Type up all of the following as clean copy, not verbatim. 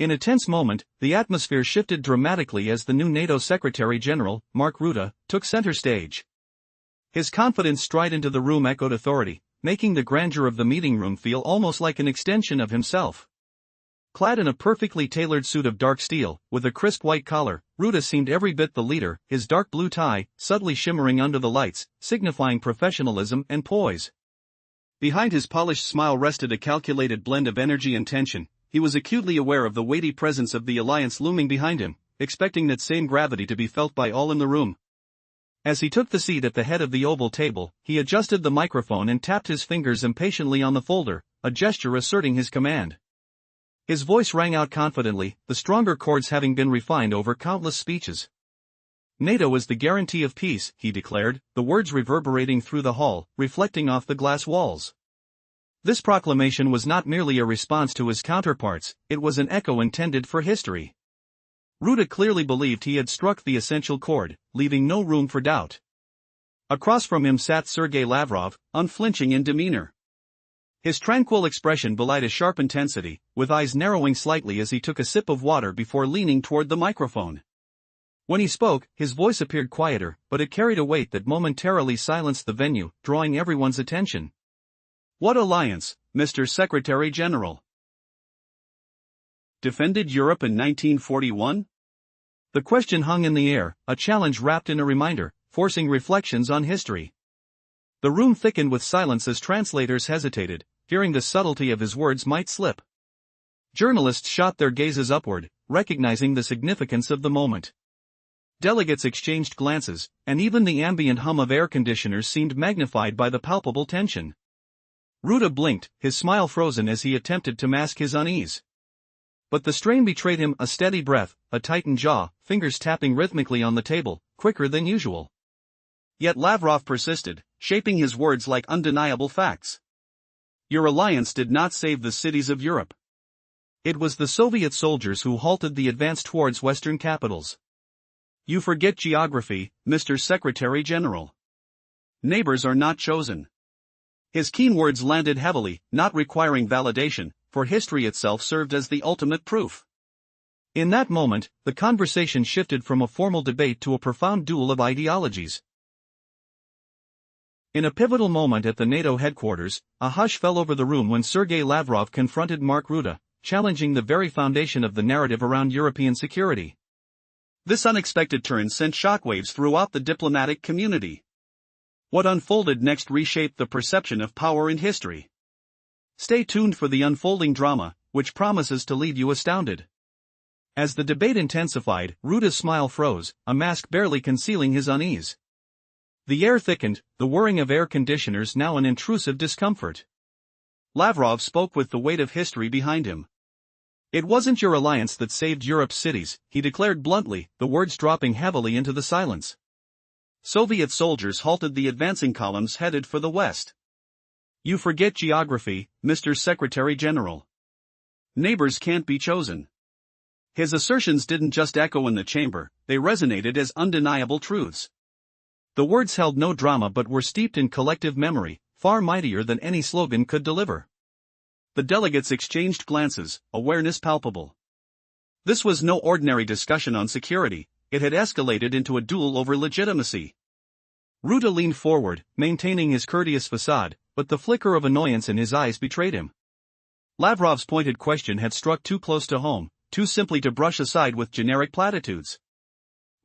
In a tense moment, the atmosphere shifted dramatically as the new NATO Secretary General, Mark Rutte, took center stage. His confident stride into the room echoed authority, making the grandeur of the meeting room feel almost like an extension of himself. Clad in a perfectly tailored suit of dark steel, with a crisp white collar, Rutte seemed every bit the leader, his dark blue tie, subtly shimmering under the lights, signifying professionalism and poise. Behind his polished smile rested a calculated blend of energy and tension. He was acutely aware of the weighty presence of the alliance looming behind him, expecting that same gravity to be felt by all in the room. As he took the seat at the head of the oval table, he adjusted the microphone and tapped his fingers impatiently on the folder, a gesture asserting his command. His voice rang out confidently, the stronger chords having been refined over countless speeches. NATO is the guarantee of peace, he declared, the words reverberating through the hall, reflecting off the glass walls. This proclamation was not merely a response to his counterparts, it was an echo intended for history. Rutte clearly believed he had struck the essential chord, leaving no room for doubt. Across from him sat Sergei Lavrov, unflinching in demeanor. His tranquil expression belied a sharp intensity, with eyes narrowing slightly as he took a sip of water before leaning toward the microphone. When he spoke, his voice appeared quieter, but it carried a weight that momentarily silenced the venue, drawing everyone's attention. What alliance, Mr. Secretary General? Defended Europe in 1941? The question hung in the air, a challenge wrapped in a reminder, forcing reflections on history. The room thickened with silence as translators hesitated, fearing the subtlety of his words might slip. Journalists shot their gazes upward, recognizing the significance of the moment. Delegates exchanged glances, and even the ambient hum of air conditioners seemed magnified by the palpable tension. Rutte blinked, his smile frozen as he attempted to mask his unease. But the strain betrayed him, a steady breath, a tightened jaw, fingers tapping rhythmically on the table, quicker than usual. Yet Lavrov persisted, shaping his words like undeniable facts. Your alliance did not save the cities of Europe. It was the Soviet soldiers who halted the advance towards Western capitals. You forget geography, Mr. Secretary General. Neighbors are not chosen. His keen words landed heavily, not requiring validation, for history itself served as the ultimate proof. In that moment, the conversation shifted from a formal debate to a profound duel of ideologies. In a pivotal moment at the NATO headquarters, a hush fell over the room when Sergei Lavrov confronted Mark Rutte, challenging the very foundation of the narrative around European security. This unexpected turn sent shockwaves throughout the diplomatic community. What unfolded next reshaped the perception of power in history. Stay tuned for the unfolding drama, which promises to leave you astounded. As the debate intensified, Rutte's smile froze, a mask barely concealing his unease. The air thickened, the whirring of air conditioners now an intrusive discomfort. Lavrov spoke with the weight of history behind him. It wasn't your alliance that saved Europe's cities, he declared bluntly, the words dropping heavily into the silence. Soviet soldiers halted the advancing columns headed for the west. You forget geography, Mr. Secretary General. Neighbors can't be chosen. His assertions didn't just echo in the chamber, they resonated as undeniable truths. The words held no drama but were steeped in collective memory, far mightier than any slogan could deliver. The delegates exchanged glances, awareness palpable. This was no ordinary discussion on security, it had escalated into a duel over legitimacy. Rutte leaned forward, maintaining his courteous facade, but the flicker of annoyance in his eyes betrayed him. Lavrov's pointed question had struck too close to home, too simply to brush aside with generic platitudes.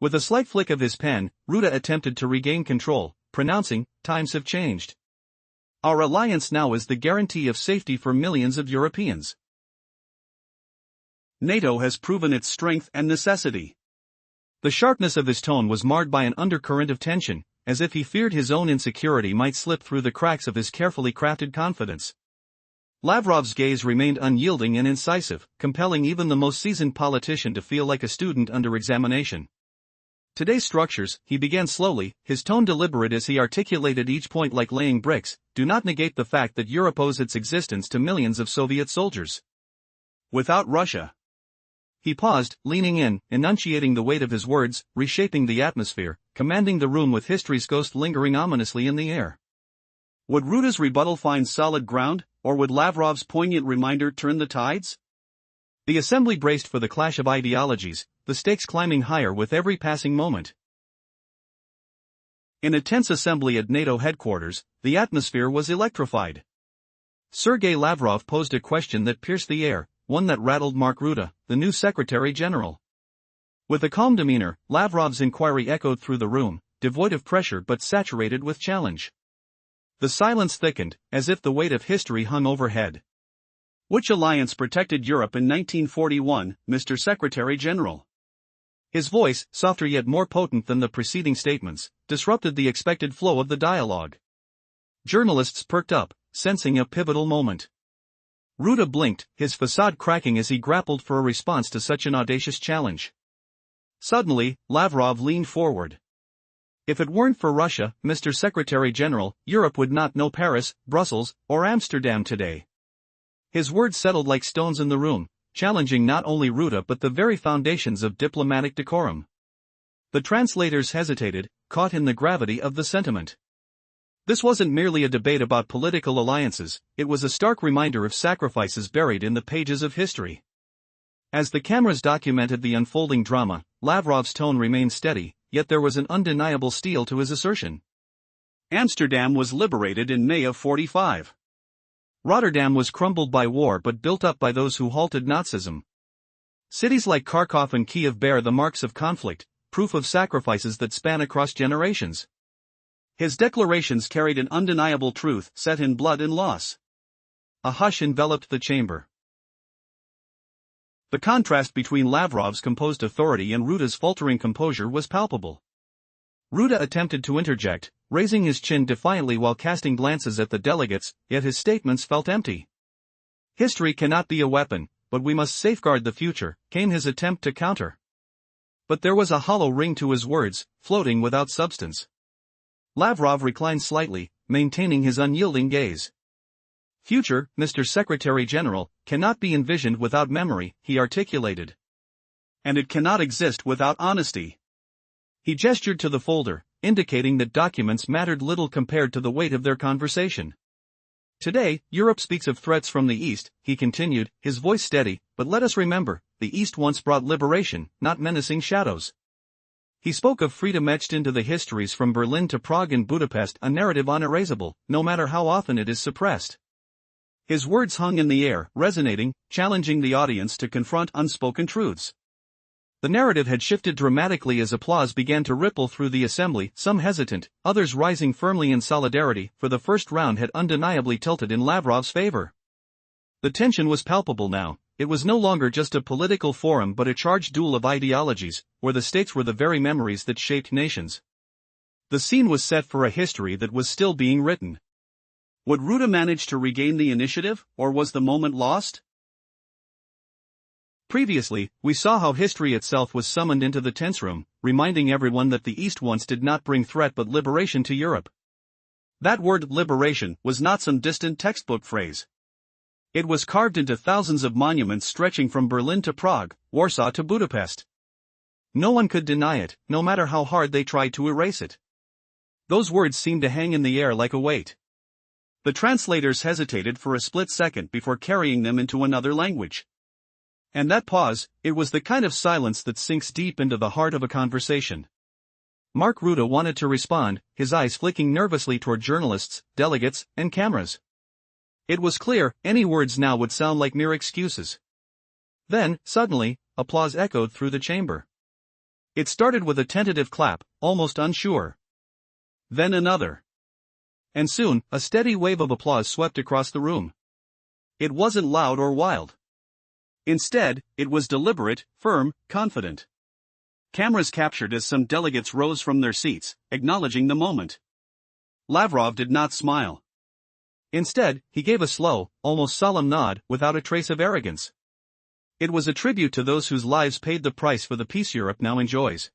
With a slight flick of his pen, Rutte attempted to regain control, pronouncing, "Times have changed. Our alliance now is the guarantee of safety for millions of Europeans. NATO has proven its strength and necessity." The sharpness of his tone was marred by an undercurrent of tension, as if he feared his own insecurity might slip through the cracks of his carefully crafted confidence. Lavrov's gaze remained unyielding and incisive, compelling even the most seasoned politician to feel like a student under examination. Today's structures, he began slowly, his tone deliberate as he articulated each point like laying bricks, do not negate the fact that Europe owes its existence to millions of Soviet soldiers. Without Russia. He paused, leaning in, enunciating the weight of his words, reshaping the atmosphere, commanding the room with history's ghost lingering ominously in the air. Would Rutte's rebuttal find solid ground, or would Lavrov's poignant reminder turn the tides? The assembly braced for the clash of ideologies, the stakes climbing higher with every passing moment. In a tense assembly at NATO headquarters, the atmosphere was electrified. Sergei Lavrov posed a question that pierced the air, one that rattled Mark Rutte, the new Secretary General. With a calm demeanor, Lavrov's inquiry echoed through the room, devoid of pressure but saturated with challenge. The silence thickened, as if the weight of history hung overhead. Which alliance protected Europe in 1941, Mr. Secretary General? His voice, softer yet more potent than the preceding statements, disrupted the expected flow of the dialogue. Journalists perked up, sensing a pivotal moment. Rutte blinked, his facade cracking as he grappled for a response to such an audacious challenge. Suddenly, Lavrov leaned forward. If it weren't for Russia, Mr. Secretary General, Europe would not know Paris, Brussels, or Amsterdam today. His words settled like stones in the room, challenging not only Rutte but the very foundations of diplomatic decorum. The translators hesitated, caught in the gravity of the sentiment. This wasn't merely a debate about political alliances, it was a stark reminder of sacrifices buried in the pages of history. As the cameras documented the unfolding drama, Lavrov's tone remained steady, yet there was an undeniable steel to his assertion. Amsterdam was liberated in May of '45. Rotterdam was crumbled by war but built up by those who halted Nazism. Cities like Kharkov and Kiev bear the marks of conflict, proof of sacrifices that span across generations. His declarations carried an undeniable truth set in blood and loss. A hush enveloped the chamber. The contrast between Lavrov's composed authority and Rutte's faltering composure was palpable. Rutte attempted to interject, raising his chin defiantly while casting glances at the delegates, yet his statements felt empty. History cannot be a weapon, but we must safeguard the future, came his attempt to counter. But there was a hollow ring to his words, floating without substance. Lavrov reclined slightly, maintaining his unyielding gaze. Future, Mr. Secretary General, cannot be envisioned without memory, he articulated. And it cannot exist without honesty. He gestured to the folder, indicating that documents mattered little compared to the weight of their conversation. Today, Europe speaks of threats from the East, he continued, his voice steady, but let us remember, the East once brought liberation, not menacing shadows. He spoke of freedom etched into the histories from Berlin to Prague and Budapest, a narrative unerasable, no matter how often it is suppressed. His words hung in the air, resonating, challenging the audience to confront unspoken truths. The narrative had shifted dramatically as applause began to ripple through the assembly, some hesitant, others rising firmly in solidarity, for the first round had undeniably tilted in Lavrov's favor. The tension was palpable now. It was no longer just a political forum but a charged duel of ideologies, where the stakes were the very memories that shaped nations. The scene was set for a history that was still being written. Would Rutte manage to regain the initiative, or was the moment lost? Previously, we saw how history itself was summoned into the tense room, reminding everyone that the East once did not bring threat but liberation to Europe. That word, liberation, was not some distant textbook phrase. It was carved into thousands of monuments stretching from Berlin to Prague, Warsaw to Budapest. No one could deny it, no matter how hard they tried to erase it. Those words seemed to hang in the air like a weight. The translators hesitated for a split second before carrying them into another language. And that pause, it was the kind of silence that sinks deep into the heart of a conversation. Mark Rutte wanted to respond, his eyes flicking nervously toward journalists, delegates, and cameras. It was clear, any words now would sound like mere excuses. Then, suddenly, applause echoed through the chamber. It started with a tentative clap, almost unsure. Then another. And soon, a steady wave of applause swept across the room. It wasn't loud or wild. Instead, it was deliberate, firm, confident. Cameras captured as some delegates rose from their seats, acknowledging the moment. Lavrov did not smile. Instead, he gave a slow, almost solemn nod, without a trace of arrogance. It was a tribute to those whose lives paid the price for the peace Europe now enjoys.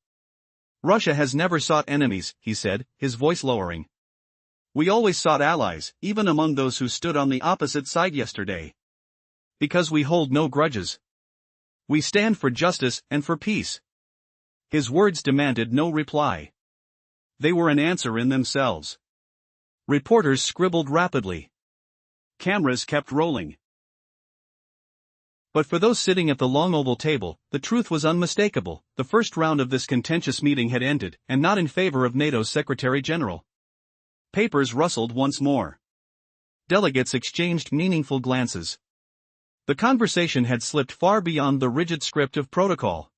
Russia has never sought enemies, he said, his voice lowering. We always sought allies, even among those who stood on the opposite side yesterday. Because we hold no grudges. We stand for justice and for peace. His words demanded no reply. They were an answer in themselves. Reporters scribbled rapidly. Cameras kept rolling. But for those sitting at the long oval table, the truth was unmistakable. The first round of this contentious meeting had ended, and not in favor of NATO's Secretary General. Papers rustled once more. Delegates exchanged meaningful glances. The conversation had slipped far beyond the rigid script of protocol.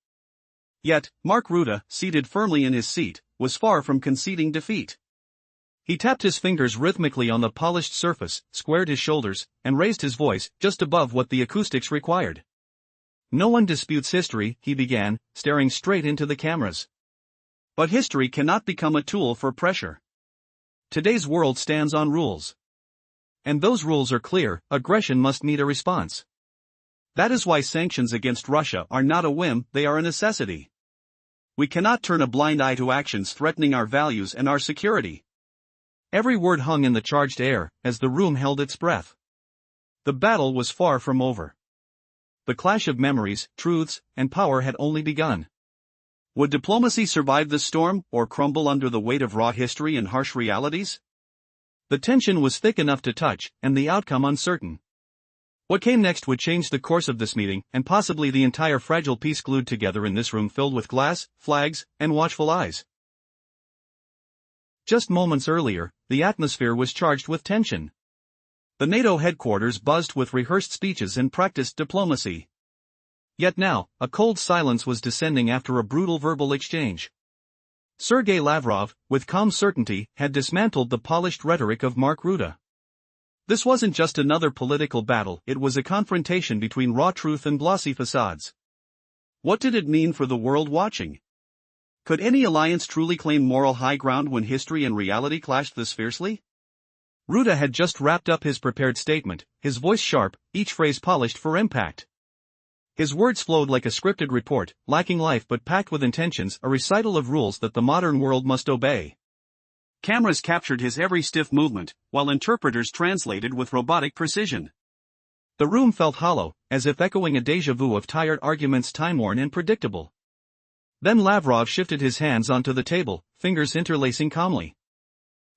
Yet, Mark Rutte, seated firmly in his seat, was far from conceding defeat. He tapped his fingers rhythmically on the polished surface, squared his shoulders, and raised his voice, just above what the acoustics required. "No one disputes history," he began, staring straight into the cameras. "But history cannot become a tool for pressure. Today's world stands on rules. And those rules are clear: aggression must meet a response. That is why sanctions against Russia are not a whim, they are a necessity. We cannot turn a blind eye to actions threatening our values and our security." Every word hung in the charged air, as the room held its breath. The battle was far from over. The clash of memories, truths, and power had only begun. Would diplomacy survive the storm, or crumble under the weight of raw history and harsh realities? The tension was thick enough to touch, and the outcome uncertain. What came next would change the course of this meeting, and possibly the entire fragile piece glued together in this room filled with glass, flags, and watchful eyes. Just moments earlier, the atmosphere was charged with tension. The NATO headquarters buzzed with rehearsed speeches and practiced diplomacy. Yet now, a cold silence was descending after a brutal verbal exchange. Sergei Lavrov, with calm certainty, had dismantled the polished rhetoric of Mark Rutte. This wasn't just another political battle, it was a confrontation between raw truth and glossy facades. What did it mean for the world watching? Could any alliance truly claim moral high ground when history and reality clashed this fiercely? Rutte had just wrapped up his prepared statement, his voice sharp, each phrase polished for impact. His words flowed like a scripted report, lacking life but packed with intentions, a recital of rules that the modern world must obey. Cameras captured his every stiff movement, while interpreters translated with robotic precision. The room felt hollow, as if echoing a déjà vu of tired arguments, time-worn and predictable. Then Lavrov shifted his hands onto the table, fingers interlacing calmly.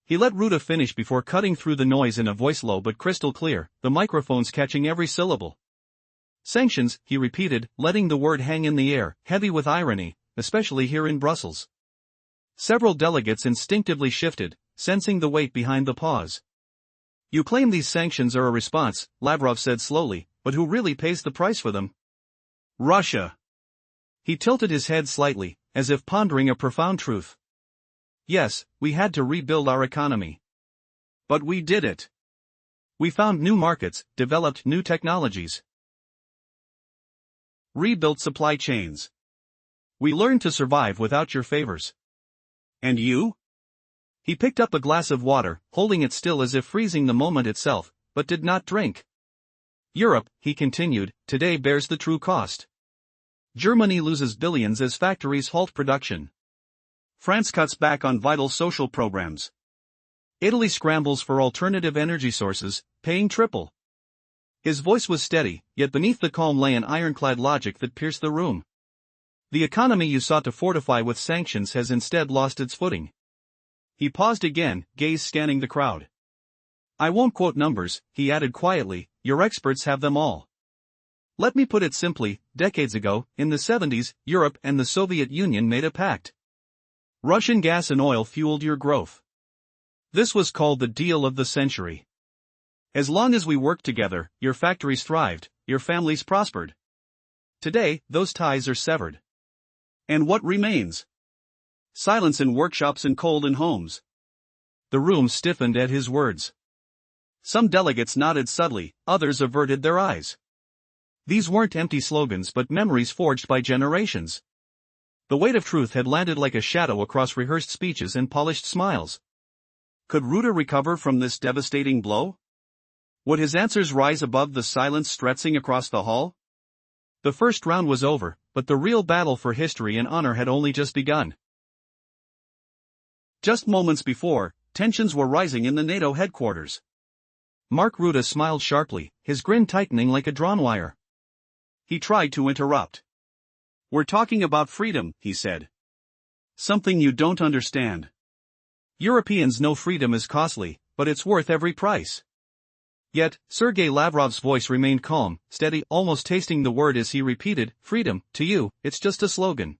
He let Rutte finish before cutting through the noise in a voice low but crystal clear, the microphones catching every syllable. "Sanctions," he repeated, letting the word hang in the air, heavy with irony, especially here in Brussels. Several delegates instinctively shifted, sensing the weight behind the pause. "You claim these sanctions are a response," Lavrov said slowly, "but who really pays the price for them?" "Russia." He tilted his head slightly, as if pondering a profound truth. "Yes, we had to rebuild our economy. But we did it. We found new markets, developed new technologies. Rebuilt supply chains. We learned to survive without your favors. And you?" He picked up a glass of water, holding it still as if freezing the moment itself, but did not drink. "Europe," he continued, "today bears the true cost. Germany loses billions as factories halt production. France cuts back on vital social programs. Italy scrambles for alternative energy sources, paying triple." His voice was steady, yet beneath the calm lay an ironclad logic that pierced the room. "The economy you sought to fortify with sanctions has instead lost its footing." He paused again, gaze scanning the crowd. "I won't quote numbers," he added quietly, "your experts have them all. Let me put it simply, decades ago, in the 70s, Europe and the Soviet Union made a pact. Russian gas and oil fueled your growth. This was called the deal of the century. As long as we worked together, your factories thrived, your families prospered. Today, those ties are severed. And what remains? Silence in workshops and cold in homes." The room stiffened at his words. Some delegates nodded subtly, others averted their eyes. These weren't empty slogans but memories forged by generations. The weight of truth had landed like a shadow across rehearsed speeches and polished smiles. Could Rutte recover from this devastating blow? Would his answers rise above the silence stretching across the hall? The first round was over, but the real battle for history and honor had only just begun. Just moments before, tensions were rising in the NATO headquarters. Mark Rutte smiled sharply, his grin tightening like a drawn wire. He tried to interrupt. "We're talking about freedom," he said. "Something you don't understand. Europeans know freedom is costly, but it's worth every price. Yet, Sergei Lavrov's voice remained calm, steady, almost tasting the word as he repeated, "Freedom, to you, it's just a slogan.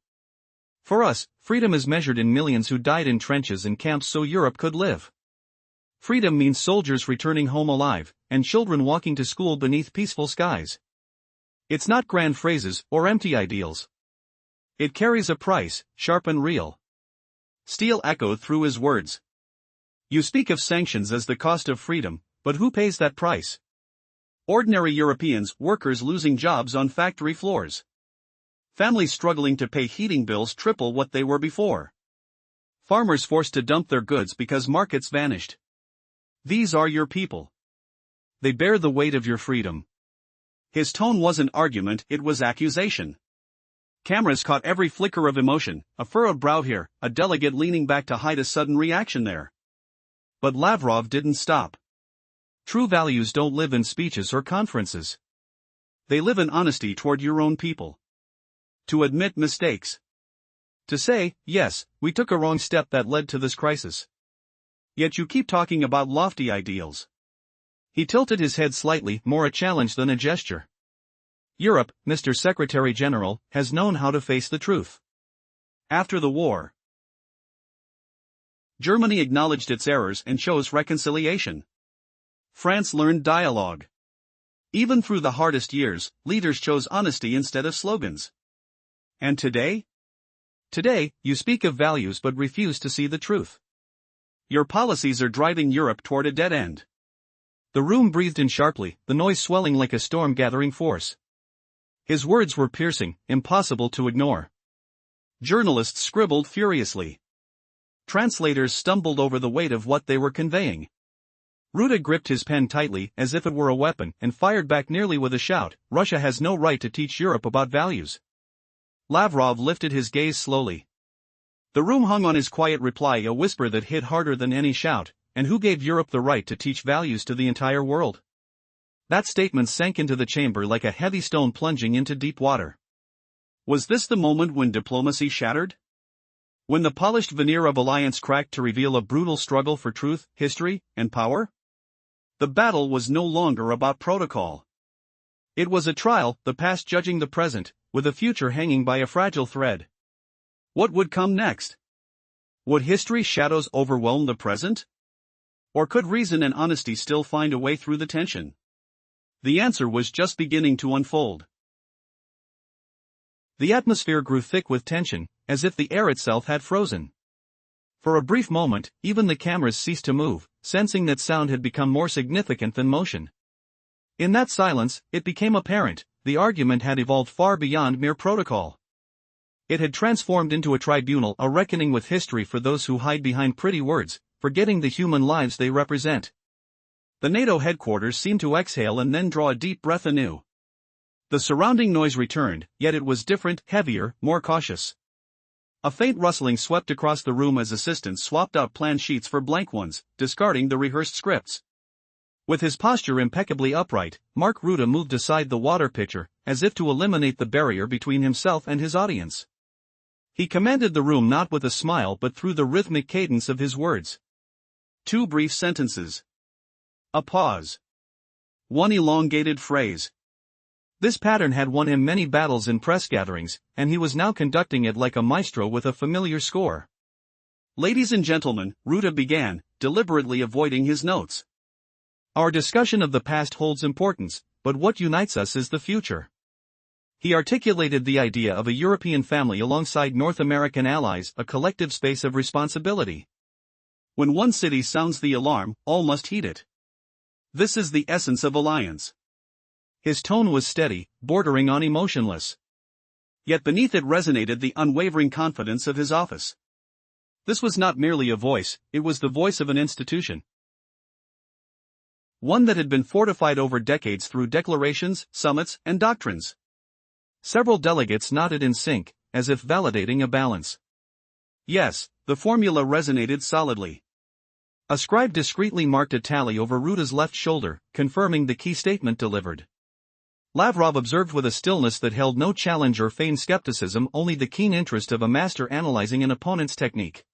For us, freedom is measured in millions who died in trenches and camps so Europe could live. Freedom means soldiers returning home alive, and children walking to school beneath peaceful skies. It's not grand phrases or empty ideals. It carries a price, sharp and real." Steele echoed through his words. "You speak of sanctions as the cost of freedom, but who pays that price? Ordinary Europeans, workers losing jobs on factory floors. Families struggling to pay heating bills triple what they were before. Farmers forced to dump their goods because markets vanished. These are your people. They bear the weight of your freedom." His tone wasn't argument, it was accusation. Cameras caught every flicker of emotion, a furrowed brow here, a delegate leaning back to hide a sudden reaction there. But Lavrov didn't stop. True values don't live in speeches or conferences. They live in honesty toward your own people. To admit mistakes. To say, yes, we took a wrong step that led to this crisis. Yet you keep talking about lofty ideals. He tilted his head slightly, more a challenge than a gesture. Europe, Mr. Secretary General, has known how to face the truth. After the war, Germany acknowledged its errors and chose reconciliation. France learned dialogue. Even through the hardest years, leaders chose honesty instead of slogans. And today? Today, you speak of values but refuse to see the truth. Your policies are driving Europe toward a dead end. The room breathed in sharply, the noise swelling like a storm gathering force. His words were piercing, impossible to ignore. Journalists scribbled furiously. Translators stumbled over the weight of what they were conveying. Ruta gripped his pen tightly, as if it were a weapon, and fired back nearly with a shout, "Russia has no right to teach Europe about values." Lavrov lifted his gaze slowly. The room hung on his quiet reply, a whisper that hit harder than any shout, "And who gave Europe the right to teach values to the entire world?" That statement sank into the chamber like a heavy stone plunging into deep water. Was this the moment when diplomacy shattered? When the polished veneer of alliance cracked to reveal a brutal struggle for truth, history, and power? The battle was no longer about protocol. It was a trial, the past judging the present, with a future hanging by a fragile thread. What would come next? Would history's shadows overwhelm the present? Or could reason and honesty still find a way through the tension? The answer was just beginning to unfold. The atmosphere grew thick with tension, as if the air itself had frozen. For a brief moment, even the cameras ceased to move, sensing that sound had become more significant than motion. In that silence, it became apparent, the argument had evolved far beyond mere protocol. It had transformed into a tribunal, a reckoning with history for those who hide behind pretty words, forgetting the human lives they represent. The NATO headquarters seemed to exhale and then draw a deep breath anew. The surrounding noise returned, yet it was different, heavier, more cautious. A faint rustling swept across the room as assistants swapped out plan sheets for blank ones, discarding the rehearsed scripts. With his posture impeccably upright, Mark Ruta moved aside the water pitcher, as if to eliminate the barrier between himself and his audience. He commanded the room not with a smile but through the rhythmic cadence of his words. 2 brief sentences. A pause. 1 elongated phrase. This pattern had won him many battles in press gatherings, and he was now conducting it like a maestro with a familiar score. "Ladies and gentlemen," Ruta began, deliberately avoiding his notes. "Our discussion of the past holds importance, but what unites us is the future." He articulated the idea of a European family alongside North American allies, a collective space of responsibility. When one city sounds the alarm, all must heed it. This is the essence of alliance. His tone was steady, bordering on emotionless. Yet beneath it resonated the unwavering confidence of his office. This was not merely a voice, it was the voice of an institution. One that had been fortified over decades through declarations, summits, and doctrines. Several delegates nodded in sync, as if validating a balance. Yes, the formula resonated solidly. A scribe discreetly marked a tally over Ruta's left shoulder, confirming the key statement delivered. Lavrov observed with a stillness that held no challenge or feigned skepticism, only the keen interest of a master analyzing an opponent's technique.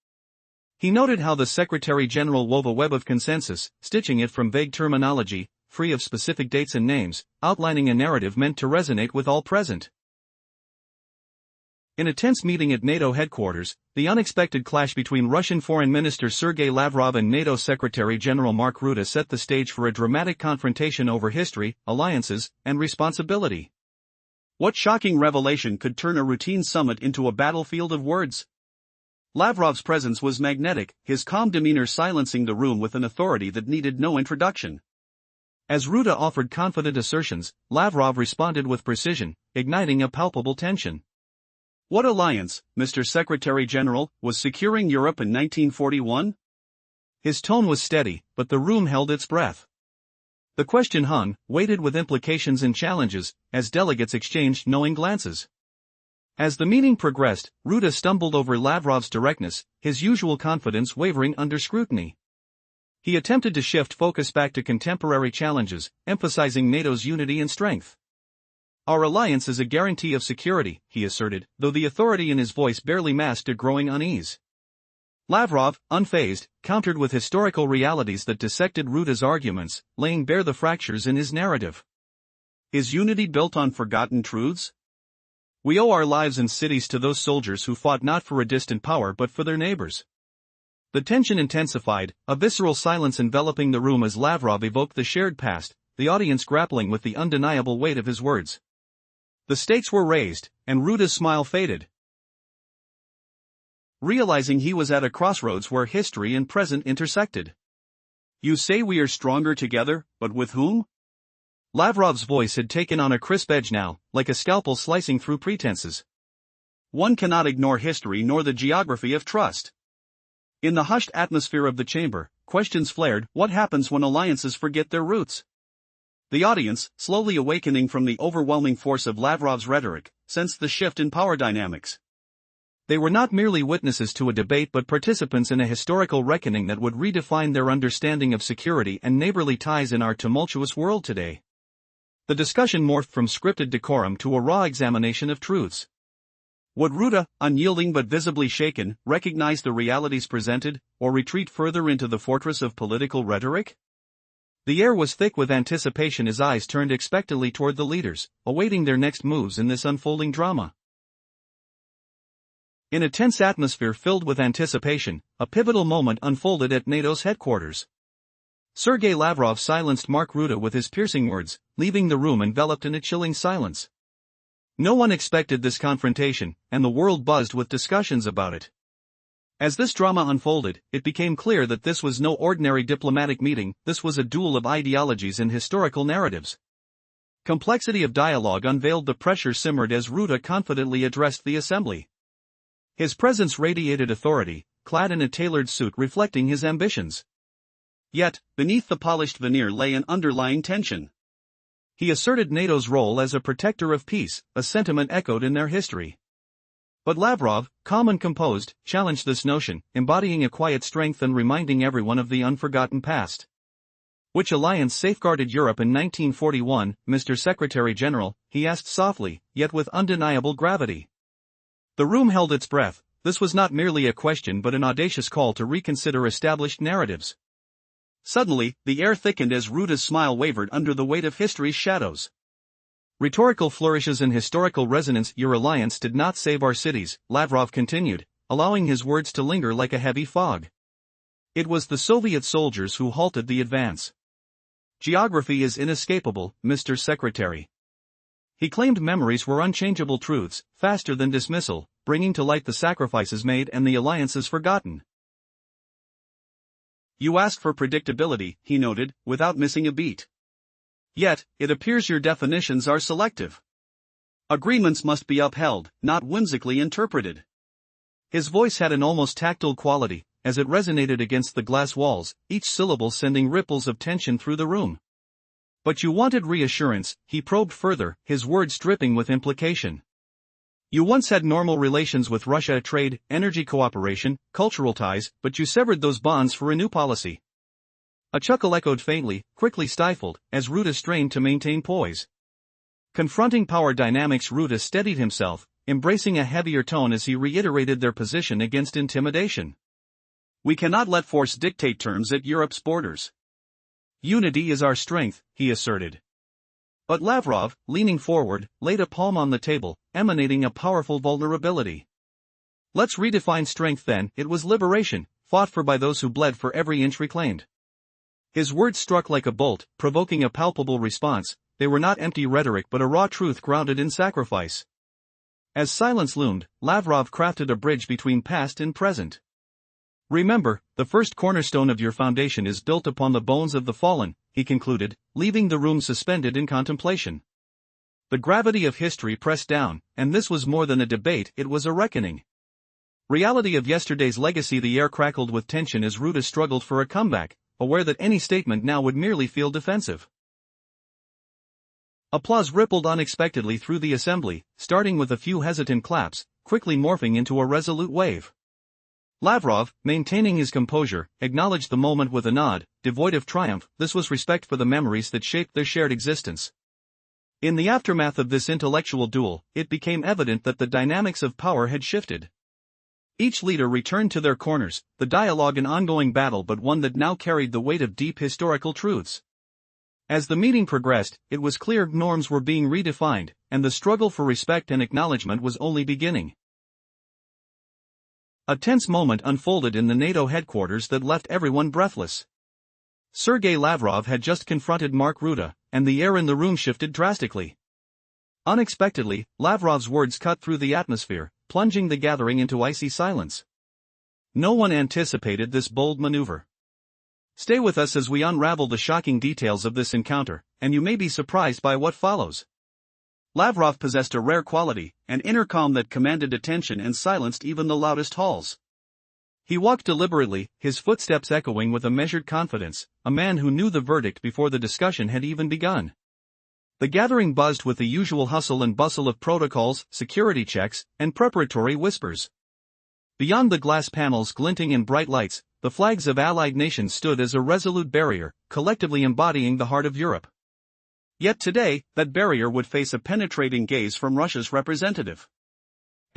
He noted how the Secretary-General wove a web of consensus, stitching it from vague terminology, free of specific dates and names, outlining a narrative meant to resonate with all present. In a tense meeting at NATO headquarters, the unexpected clash between Russian Foreign Minister Sergei Lavrov and NATO Secretary General Mark Rutte set the stage for a dramatic confrontation over history, alliances, and responsibility. What shocking revelation could turn a routine summit into a battlefield of words? Lavrov's presence was magnetic, his calm demeanor silencing the room with an authority that needed no introduction. As Rutte offered confident assertions, Lavrov responded with precision, igniting a palpable tension. What alliance, Mr. Secretary General, was securing Europe in 1941? His tone was steady, but the room held its breath. The question hung, weighted with implications and challenges, as delegates exchanged knowing glances. As the meeting progressed, Rutte stumbled over Lavrov's directness, his usual confidence wavering under scrutiny. He attempted to shift focus back to contemporary challenges, emphasizing NATO's unity and strength. Our alliance is a guarantee of security, he asserted, though the authority in his voice barely masked a growing unease. Lavrov, unfazed, countered with historical realities that dissected Rutte's arguments, laying bare the fractures in his narrative. Is unity built on forgotten truths? We owe our lives and cities to those soldiers who fought not for a distant power but for their neighbors. The tension intensified, a visceral silence enveloping the room as Lavrov evoked the shared past, the audience grappling with the undeniable weight of his words. The stakes were raised, and Rutte's smile faded. Realizing he was at a crossroads where history and present intersected. You say we are stronger together, but with whom? Lavrov's voice had taken on a crisp edge now, like a scalpel slicing through pretenses. One cannot ignore history nor the geography of trust. In the hushed atmosphere of the chamber, questions flared: what happens when alliances forget their roots? The audience, slowly awakening from the overwhelming force of Lavrov's rhetoric, sensed the shift in power dynamics. They were not merely witnesses to a debate but participants in a historical reckoning that would redefine their understanding of security and neighborly ties in our tumultuous world today. The discussion morphed from scripted decorum to a raw examination of truths. Would Rutte, unyielding but visibly shaken, recognize the realities presented, or retreat further into the fortress of political rhetoric? The air was thick with anticipation as eyes turned expectantly toward the leaders, awaiting their next moves in this unfolding drama. In a tense atmosphere filled with anticipation, a pivotal moment unfolded at NATO's headquarters. Sergei Lavrov silenced Mark Rutte with his piercing words, leaving the room enveloped in a chilling silence. No one expected this confrontation, and the world buzzed with discussions about it. As this drama unfolded, it became clear that this was no ordinary diplomatic meeting, this was a duel of ideologies and historical narratives. Complexity of dialogue unveiled the pressure simmered as Rutte confidently addressed the assembly. His presence radiated authority, clad in a tailored suit reflecting his ambitions. Yet, beneath the polished veneer lay an underlying tension. He asserted NATO's role as a protector of peace, a sentiment echoed in their history. But Lavrov, calm and composed, challenged this notion, embodying a quiet strength and reminding everyone of the unforgotten past. Which alliance safeguarded Europe in 1941, Mr. Secretary General? He asked softly, yet with undeniable gravity. The room held its breath. This was not merely a question but an audacious call to reconsider established narratives. Suddenly, the air thickened as Rutte's smile wavered under the weight of history's shadows. Rhetorical flourishes and historical resonance. Your alliance did not save our cities, Lavrov continued, allowing his words to linger like a heavy fog. It was the Soviet soldiers who halted the advance. Geography is inescapable, Mr. Secretary. He claimed memories were unchangeable truths, faster than dismissal, bringing to light the sacrifices made and the alliances forgotten. You ask for predictability, he noted, without missing a beat. Yet, it appears your definitions are selective. Agreements must be upheld, not whimsically interpreted. His voice had an almost tactile quality, as it resonated against the glass walls, each syllable sending ripples of tension through the room. But you wanted reassurance, he probed further, his words dripping with implication. You once had normal relations with Russia, trade, energy cooperation, cultural ties, but you severed those bonds for a new policy. A chuckle echoed faintly, quickly stifled, as Rutte strained to maintain poise. Confronting power dynamics, Rutte steadied himself, embracing a heavier tone as he reiterated their position against intimidation. We cannot let force dictate terms at Europe's borders. Unity is our strength, he asserted. But Lavrov, leaning forward, laid a palm on the table, emanating a powerful vulnerability. Let's redefine strength then. It was liberation, fought for by those who bled for every inch reclaimed. His words struck like a bolt, provoking a palpable response. They were not empty rhetoric but a raw truth grounded in sacrifice. As silence loomed, Lavrov crafted a bridge between past and present. Remember, the first cornerstone of your foundation is built upon the bones of the fallen, he concluded, leaving the room suspended in contemplation. The gravity of history pressed down, and this was more than a debate, it was a reckoning. Reality of yesterday's legacy. The air crackled with tension as Ruta struggled for a comeback, aware that any statement now would merely feel defensive. Applause rippled unexpectedly through the assembly, starting with a few hesitant claps, quickly morphing into a resolute wave. Lavrov, maintaining his composure, acknowledged the moment with a nod, devoid of triumph. This was respect for the memories that shaped their shared existence. In the aftermath of this intellectual duel, it became evident that the dynamics of power had shifted. Each leader returned to their corners, the dialogue an ongoing battle but one that now carried the weight of deep historical truths. As the meeting progressed, it was clear norms were being redefined, and the struggle for respect and acknowledgement was only beginning. A tense moment unfolded in the NATO headquarters that left everyone breathless. Sergei Lavrov had just confronted Mark Rutte, and the air in the room shifted drastically. Unexpectedly, Lavrov's words cut through the atmosphere, plunging the gathering into icy silence. No one anticipated this bold maneuver. Stay with us as we unravel the shocking details of this encounter, and you may be surprised by what follows. Lavrov possessed a rare quality, an inner calm that commanded attention and silenced even the loudest halls. He walked deliberately, his footsteps echoing with a measured confidence, a man who knew the verdict before the discussion had even begun. The gathering buzzed with the usual hustle and bustle of protocols, security checks, and preparatory whispers. Beyond the glass panels glinting in bright lights, the flags of allied nations stood as a resolute barrier, collectively embodying the heart of Europe. Yet today, that barrier would face a penetrating gaze from Russia's representative.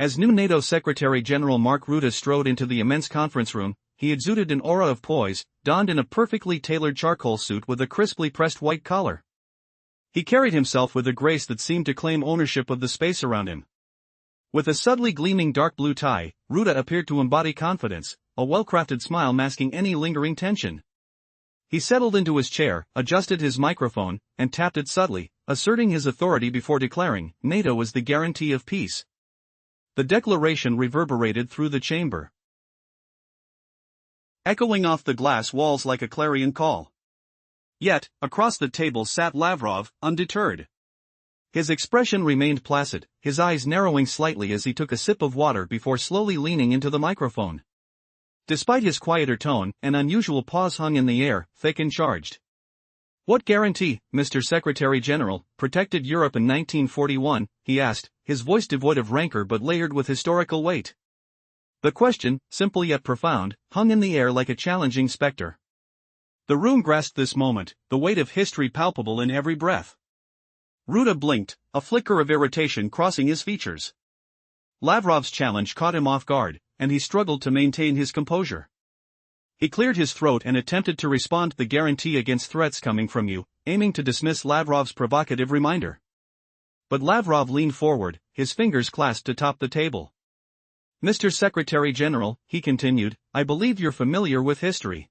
As new NATO Secretary-General Mark Rutte strode into the immense conference room, he exuded an aura of poise, donned in a perfectly tailored charcoal suit with a crisply pressed white collar. He carried himself with a grace that seemed to claim ownership of the space around him. With a subtly gleaming dark blue tie, Rutte appeared to embody confidence, a well-crafted smile masking any lingering tension. He settled into his chair, adjusted his microphone, and tapped it subtly, asserting his authority before declaring, "NATO is the guarantee of peace." The declaration reverberated through the chamber, echoing off the glass walls like a clarion call. Yet, across the table sat Lavrov, undeterred. His expression remained placid, his eyes narrowing slightly as he took a sip of water before slowly leaning into the microphone. Despite his quieter tone, an unusual pause hung in the air, thick and charged. "What guarantee, Mr. Secretary-General, protected Europe in 1941, he asked, his voice devoid of rancor but layered with historical weight. The question, simple yet profound, hung in the air like a challenging specter. The room grasped this moment, the weight of history palpable in every breath. Rutte blinked, a flicker of irritation crossing his features. Lavrov's challenge caught him off guard, and he struggled to maintain his composure. He cleared his throat and attempted to respond to the guarantee against threats coming from you, aiming to dismiss Lavrov's provocative reminder. But Lavrov leaned forward, his fingers clasped atop the table. "Mr. Secretary-General," he continued, "I believe you're familiar with history."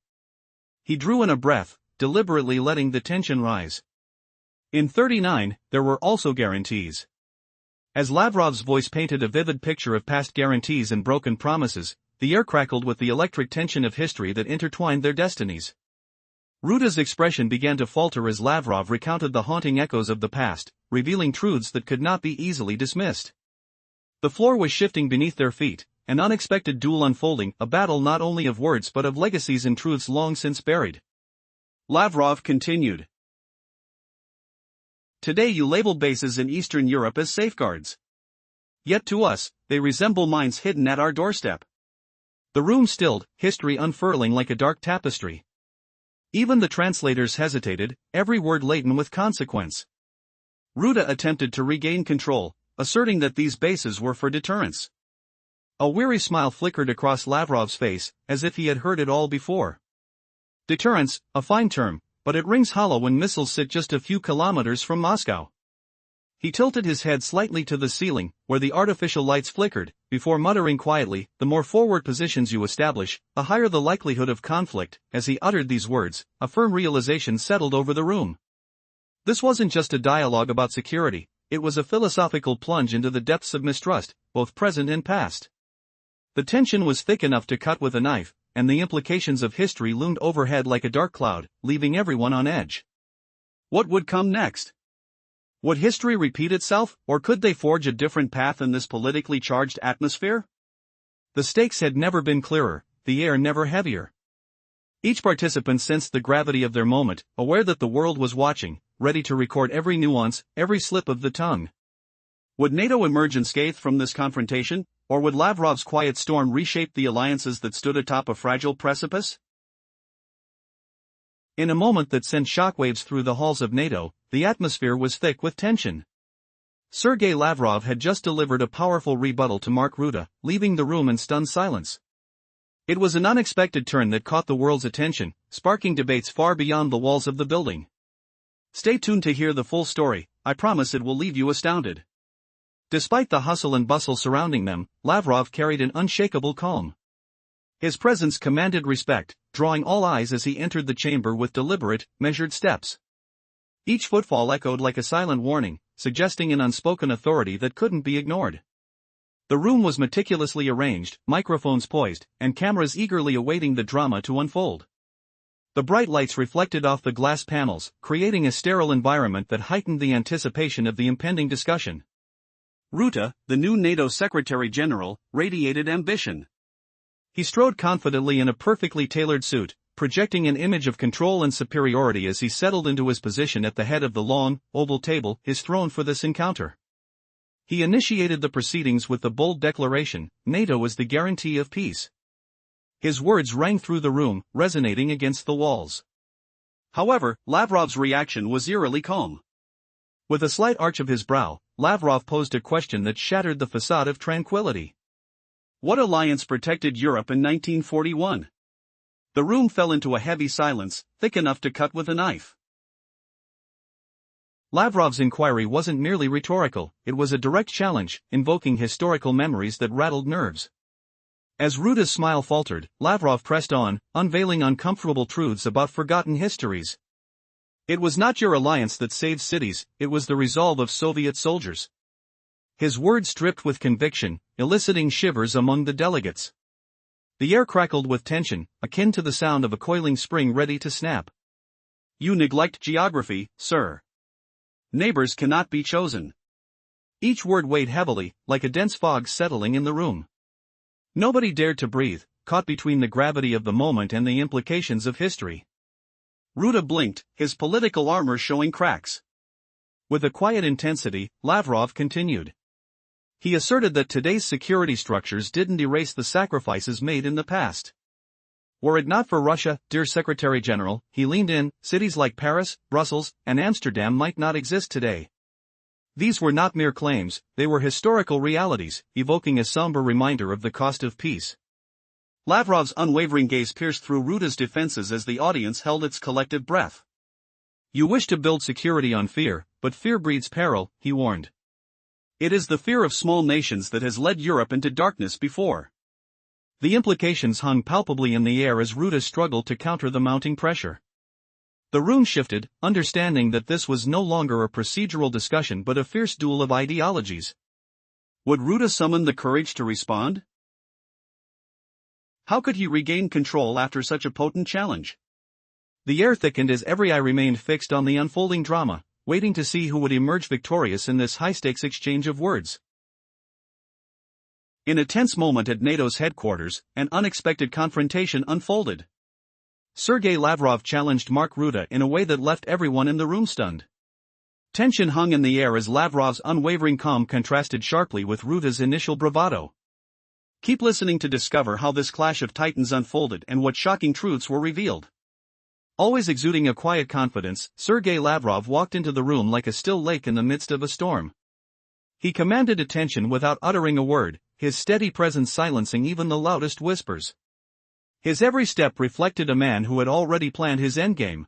He drew in a breath, deliberately letting the tension rise. In 39, there were also guarantees. As Lavrov's voice painted a vivid picture of past guarantees and broken promises, the air crackled with the electric tension of history that intertwined their destinies. Rutte's expression began to falter as Lavrov recounted the haunting echoes of the past, revealing truths that could not be easily dismissed. The floor was shifting beneath their feet, an unexpected duel unfolding, a battle not only of words but of legacies and truths long since buried. Lavrov continued. "Today you label bases in Eastern Europe as safeguards. Yet to us, they resemble mines hidden at our doorstep." The room stilled, history unfurling like a dark tapestry. Even the translators hesitated, every word laden with consequence. Rutte attempted to regain control, asserting that these bases were for deterrence. A weary smile flickered across Lavrov's face, as if he had heard it all before. Deterrence, a fine term, but it rings hollow when missiles sit just a few kilometers from Moscow. He tilted his head slightly to the ceiling, where the artificial lights flickered, before muttering quietly, "The more forward positions you establish, the higher the likelihood of conflict." As he uttered these words, a firm realization settled over the room. This wasn't just a dialogue about security, it was a philosophical plunge into the depths of mistrust, both present and past. The tension was thick enough to cut with a knife, and the implications of history loomed overhead like a dark cloud, leaving everyone on edge. What would come next? Would history repeat itself, or could they forge a different path in this politically charged atmosphere? The stakes had never been clearer, the air never heavier. Each participant sensed the gravity of their moment, aware that the world was watching, ready to record every nuance, every slip of the tongue. Would NATO emerge unscathed from this confrontation, or would Lavrov's quiet storm reshape the alliances that stood atop a fragile precipice? In a moment that sent shockwaves through the halls of NATO, the atmosphere was thick with tension. Sergei Lavrov had just delivered a powerful rebuttal to Mark Rutte, leaving the room in stunned silence. It was an unexpected turn that caught the world's attention, sparking debates far beyond the walls of the building. Stay tuned to hear the full story, I promise it will leave you astounded. Despite the hustle and bustle surrounding them, Lavrov carried an unshakable calm. His presence commanded respect, drawing all eyes as he entered the chamber with deliberate, measured steps. Each footfall echoed like a silent warning, suggesting an unspoken authority that couldn't be ignored. The room was meticulously arranged, microphones poised, and cameras eagerly awaiting the drama to unfold. The bright lights reflected off the glass panels, creating a sterile environment that heightened the anticipation of the impending discussion. Rutte, the new NATO Secretary General, radiated ambition. He strode confidently in a perfectly tailored suit, projecting an image of control and superiority as he settled into his position at the head of the long, oval table, his throne for this encounter. He initiated the proceedings with the bold declaration, "NATO is the guarantee of peace." His words rang through the room, resonating against the walls. However, Lavrov's reaction was eerily calm. With a slight arch of his brow, Lavrov posed a question that shattered the facade of tranquility. What alliance protected Europe in 1941? The room fell into a heavy silence, thick enough to cut with a knife. Lavrov's inquiry wasn't merely rhetorical, it was a direct challenge, invoking historical memories that rattled nerves. As Rutte's smile faltered, Lavrov pressed on, unveiling uncomfortable truths about forgotten histories. It was not your alliance that saved cities, it was the resolve of Soviet soldiers. His words dripped with conviction, eliciting shivers among the delegates. The air crackled with tension, akin to the sound of a coiling spring ready to snap. You neglect geography, sir. Neighbors cannot be chosen. Each word weighed heavily, like a dense fog settling in the room. Nobody dared to breathe, caught between the gravity of the moment and the implications of history. Rutte blinked, his political armor showing cracks. With a quiet intensity, Lavrov continued. He asserted that today's security structures didn't erase the sacrifices made in the past. Were it not for Russia, dear Secretary General, he leaned in, cities like Paris, Brussels, and Amsterdam might not exist today. These were not mere claims, they were historical realities, evoking a somber reminder of the cost of peace. Lavrov's unwavering gaze pierced through Rutte's defenses as the audience held its collective breath. You wish to build security on fear, but fear breeds peril, he warned. It is the fear of small nations that has led Europe into darkness before. The implications hung palpably in the air as Rutte struggled to counter the mounting pressure. The room shifted, understanding that this was no longer a procedural discussion but a fierce duel of ideologies. Would Rutte summon the courage to respond? How could he regain control after such a potent challenge? The air thickened as every eye remained fixed on the unfolding drama, waiting to see who would emerge victorious in this high-stakes exchange of words. In a tense moment at NATO's headquarters, an unexpected confrontation unfolded. Sergei Lavrov challenged Mark Rutte in a way that left everyone in the room stunned. Tension hung in the air as Lavrov's unwavering calm contrasted sharply with Rutte's initial bravado. Keep listening to discover how this clash of titans unfolded and what shocking truths were revealed. Always exuding a quiet confidence, Sergei Lavrov walked into the room like a still lake in the midst of a storm. He commanded attention without uttering a word, his steady presence silencing even the loudest whispers. His every step reflected a man who had already planned his endgame.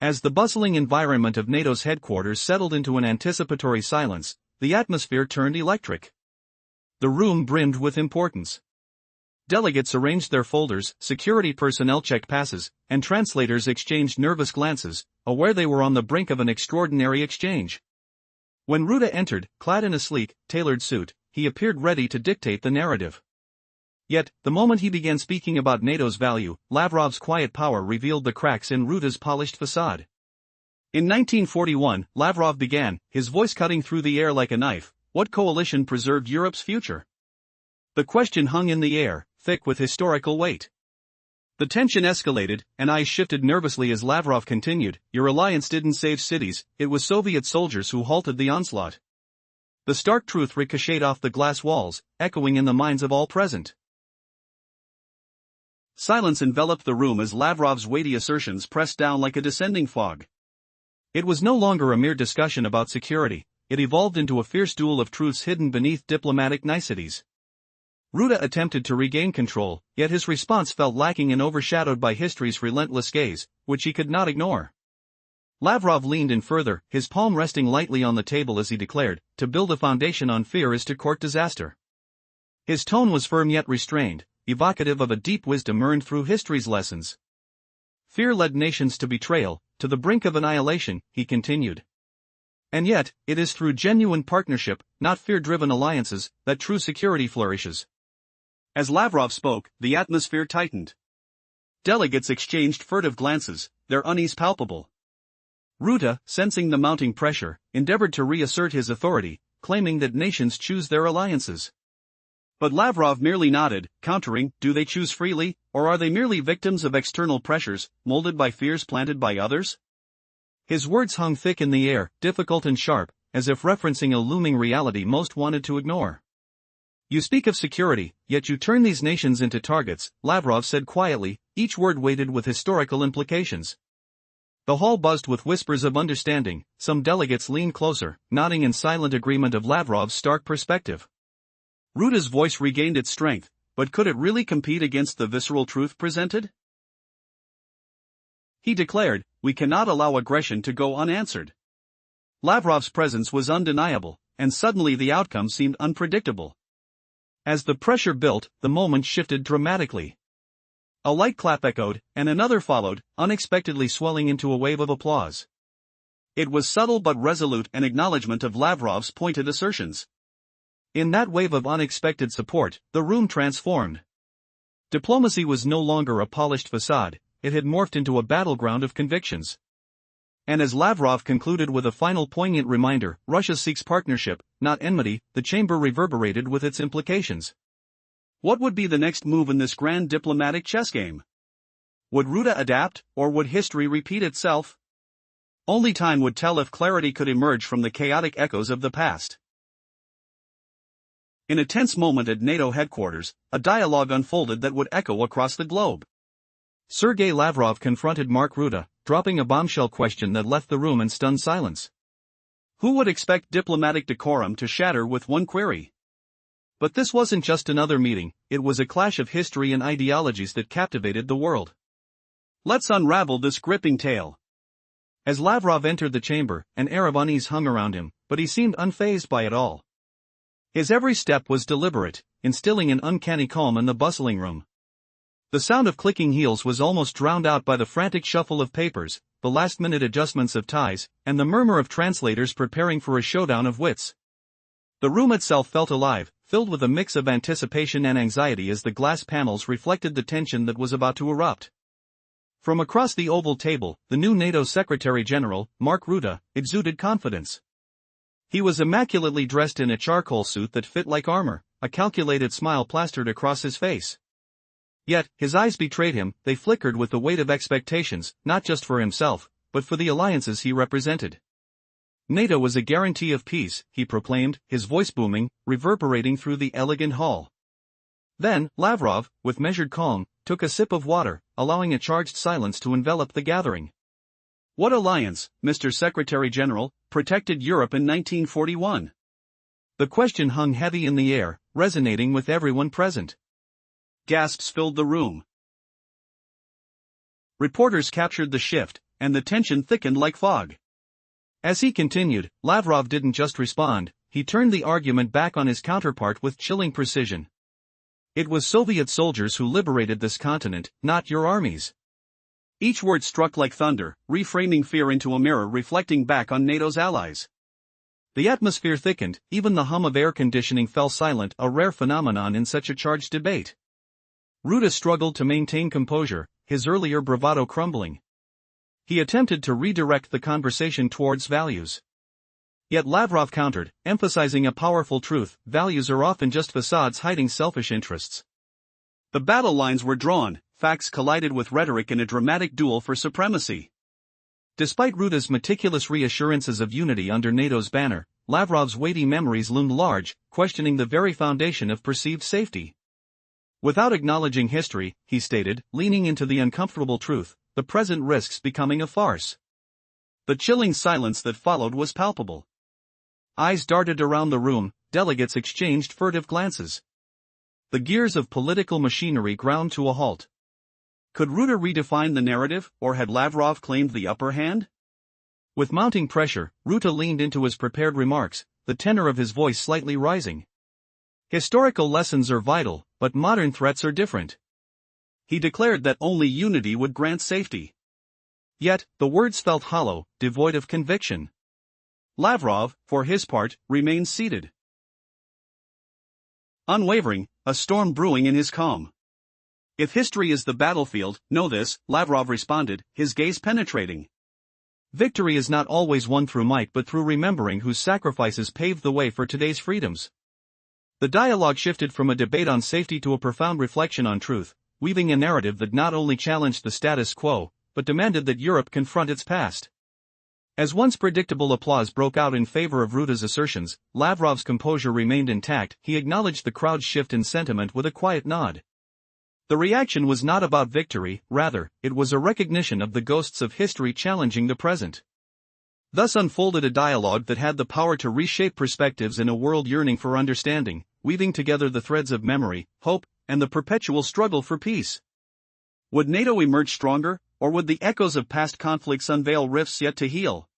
As the bustling environment of NATO's headquarters settled into an anticipatory silence, the atmosphere turned electric. The room brimmed with importance. Delegates arranged their folders, security personnel checked passes, and translators exchanged nervous glances, aware they were on the brink of an extraordinary exchange. When Ruda entered, clad in a sleek, tailored suit, he appeared ready to dictate the narrative. Yet, the moment he began speaking about NATO's value, Lavrov's quiet power revealed the cracks in Ruda's polished facade. In 1941, Lavrov began, his voice cutting through the air like a knife, what coalition preserved Europe's future? The question hung in the air, thick with historical weight. The tension escalated, and eyes shifted nervously as Lavrov continued, your alliance didn't save cities, it was Soviet soldiers who halted the onslaught. The stark truth ricocheted off the glass walls, echoing in the minds of all present. Silence enveloped the room as Lavrov's weighty assertions pressed down like a descending fog. It was no longer a mere discussion about security, it evolved into a fierce duel of truths hidden beneath diplomatic niceties. Ruda attempted to regain control, yet his response felt lacking and overshadowed by history's relentless gaze, which he could not ignore. Lavrov leaned in further, his palm resting lightly on the table as he declared, to build a foundation on fear is to court disaster. His tone was firm yet restrained, evocative of a deep wisdom earned through history's lessons. Fear led nations to betrayal, to the brink of annihilation, he continued. And yet, it is through genuine partnership, not fear-driven alliances, that true security flourishes. As Lavrov spoke, the atmosphere tightened. Delegates exchanged furtive glances, their unease palpable. Ruda, sensing the mounting pressure, endeavored to reassert his authority, claiming that nations choose their alliances. But Lavrov merely nodded, countering, do they choose freely, or are they merely victims of external pressures, molded by fears planted by others? His words hung thick in the air, difficult and sharp, as if referencing a looming reality most wanted to ignore. You speak of security, yet you turn these nations into targets, Lavrov said quietly, each word weighted with historical implications. The hall buzzed with whispers of understanding, some delegates leaned closer, nodding in silent agreement of Lavrov's stark perspective. Ruda's voice regained its strength, but could it really compete against the visceral truth presented? He declared, we cannot allow aggression to go unanswered. Lavrov's presence was undeniable, and suddenly the outcome seemed unpredictable. As the pressure built, the moment shifted dramatically. A light clap echoed, and another followed, unexpectedly swelling into a wave of applause. It was subtle but resolute, an acknowledgement of Lavrov's pointed assertions. In that wave of unexpected support, the room transformed. Diplomacy was no longer a polished facade, it had morphed into a battleground of convictions. And as Lavrov concluded with a final poignant reminder, Russia seeks partnership, not enmity, the chamber reverberated with its implications. What would be the next move in this grand diplomatic chess game? Would Ruda adapt, or would history repeat itself? Only time would tell if clarity could emerge from the chaotic echoes of the past. In a tense moment at NATO headquarters, a dialogue unfolded that would echo across the globe. Sergei Lavrov confronted Mark Ruda, dropping a bombshell question that left the room in stunned silence. Who would expect diplomatic decorum to shatter with one query? But this wasn't just another meeting, it was a clash of history and ideologies that captivated the world. Let's unravel this gripping tale. As Lavrov entered the chamber, an air of unease hung around him, but he seemed unfazed by it all. His every step was deliberate, instilling an uncanny calm in the bustling room. The sound of clicking heels was almost drowned out by the frantic shuffle of papers, the last-minute adjustments of ties, and the murmur of translators preparing for a showdown of wits. The room itself felt alive, filled with a mix of anticipation and anxiety as the glass panels reflected the tension that was about to erupt. From across the oval table, the new NATO Secretary-General, Mark Ruda, exuded confidence. He was immaculately dressed in a charcoal suit that fit like armor, a calculated smile plastered across his face. Yet, his eyes betrayed him, they flickered with the weight of expectations, not just for himself, but for the alliances he represented. NATO was a guarantee of peace, he proclaimed, his voice booming, reverberating through the elegant hall. Then, Lavrov, with measured calm, took a sip of water, allowing a charged silence to envelop the gathering. What alliance, Mr. Secretary-General, protected Europe in 1941? The question hung heavy in the air, resonating with everyone present. Gasps filled the room. Reporters captured the shift, and the tension thickened like fog. As he continued, Lavrov didn't just respond, he turned the argument back on his counterpart with chilling precision. It was Soviet soldiers who liberated this continent, not your armies. Each word struck like thunder, reframing fear into a mirror reflecting back on NATO's allies. The atmosphere thickened, even the hum of air conditioning fell silent, a rare phenomenon in such a charged debate. Ruta struggled to maintain composure, his earlier bravado crumbling. He attempted to redirect the conversation towards values. Yet Lavrov countered, emphasizing a powerful truth: values are often just facades hiding selfish interests. The battle lines were drawn, facts collided with rhetoric in a dramatic duel for supremacy. Despite Ruta's meticulous reassurances of unity under NATO's banner, Lavrov's weighty memories loomed large, questioning the very foundation of perceived safety. Without acknowledging history, he stated, leaning into the uncomfortable truth, the present risks becoming a farce. The chilling silence that followed was palpable. Eyes darted around the room, delegates exchanged furtive glances. The gears of political machinery ground to a halt. Could Ruta redefine the narrative, or had Lavrov claimed the upper hand? With mounting pressure, Ruta leaned into his prepared remarks, the tenor of his voice slightly rising. Historical lessons are vital, but modern threats are different. He declared that only unity would grant safety. Yet, the words felt hollow, devoid of conviction. Lavrov, for his part, remained seated. Unwavering, a storm brewing in his calm. If history is the battlefield, know this, Lavrov responded, his gaze penetrating. Victory is not always won through might but through remembering whose sacrifices paved the way for today's freedoms. The dialogue shifted from a debate on safety to a profound reflection on truth, weaving a narrative that not only challenged the status quo, but demanded that Europe confront its past. As once predictable applause broke out in favor of Ruta's assertions, Lavrov's composure remained intact. He acknowledged the crowd's shift in sentiment with a quiet nod. The reaction was not about victory, rather, it was a recognition of the ghosts of history challenging the present. Thus unfolded a dialogue that had the power to reshape perspectives in a world yearning for understanding, weaving together the threads of memory, hope, and the perpetual struggle for peace. Would NATO emerge stronger, or would the echoes of past conflicts unveil rifts yet to heal?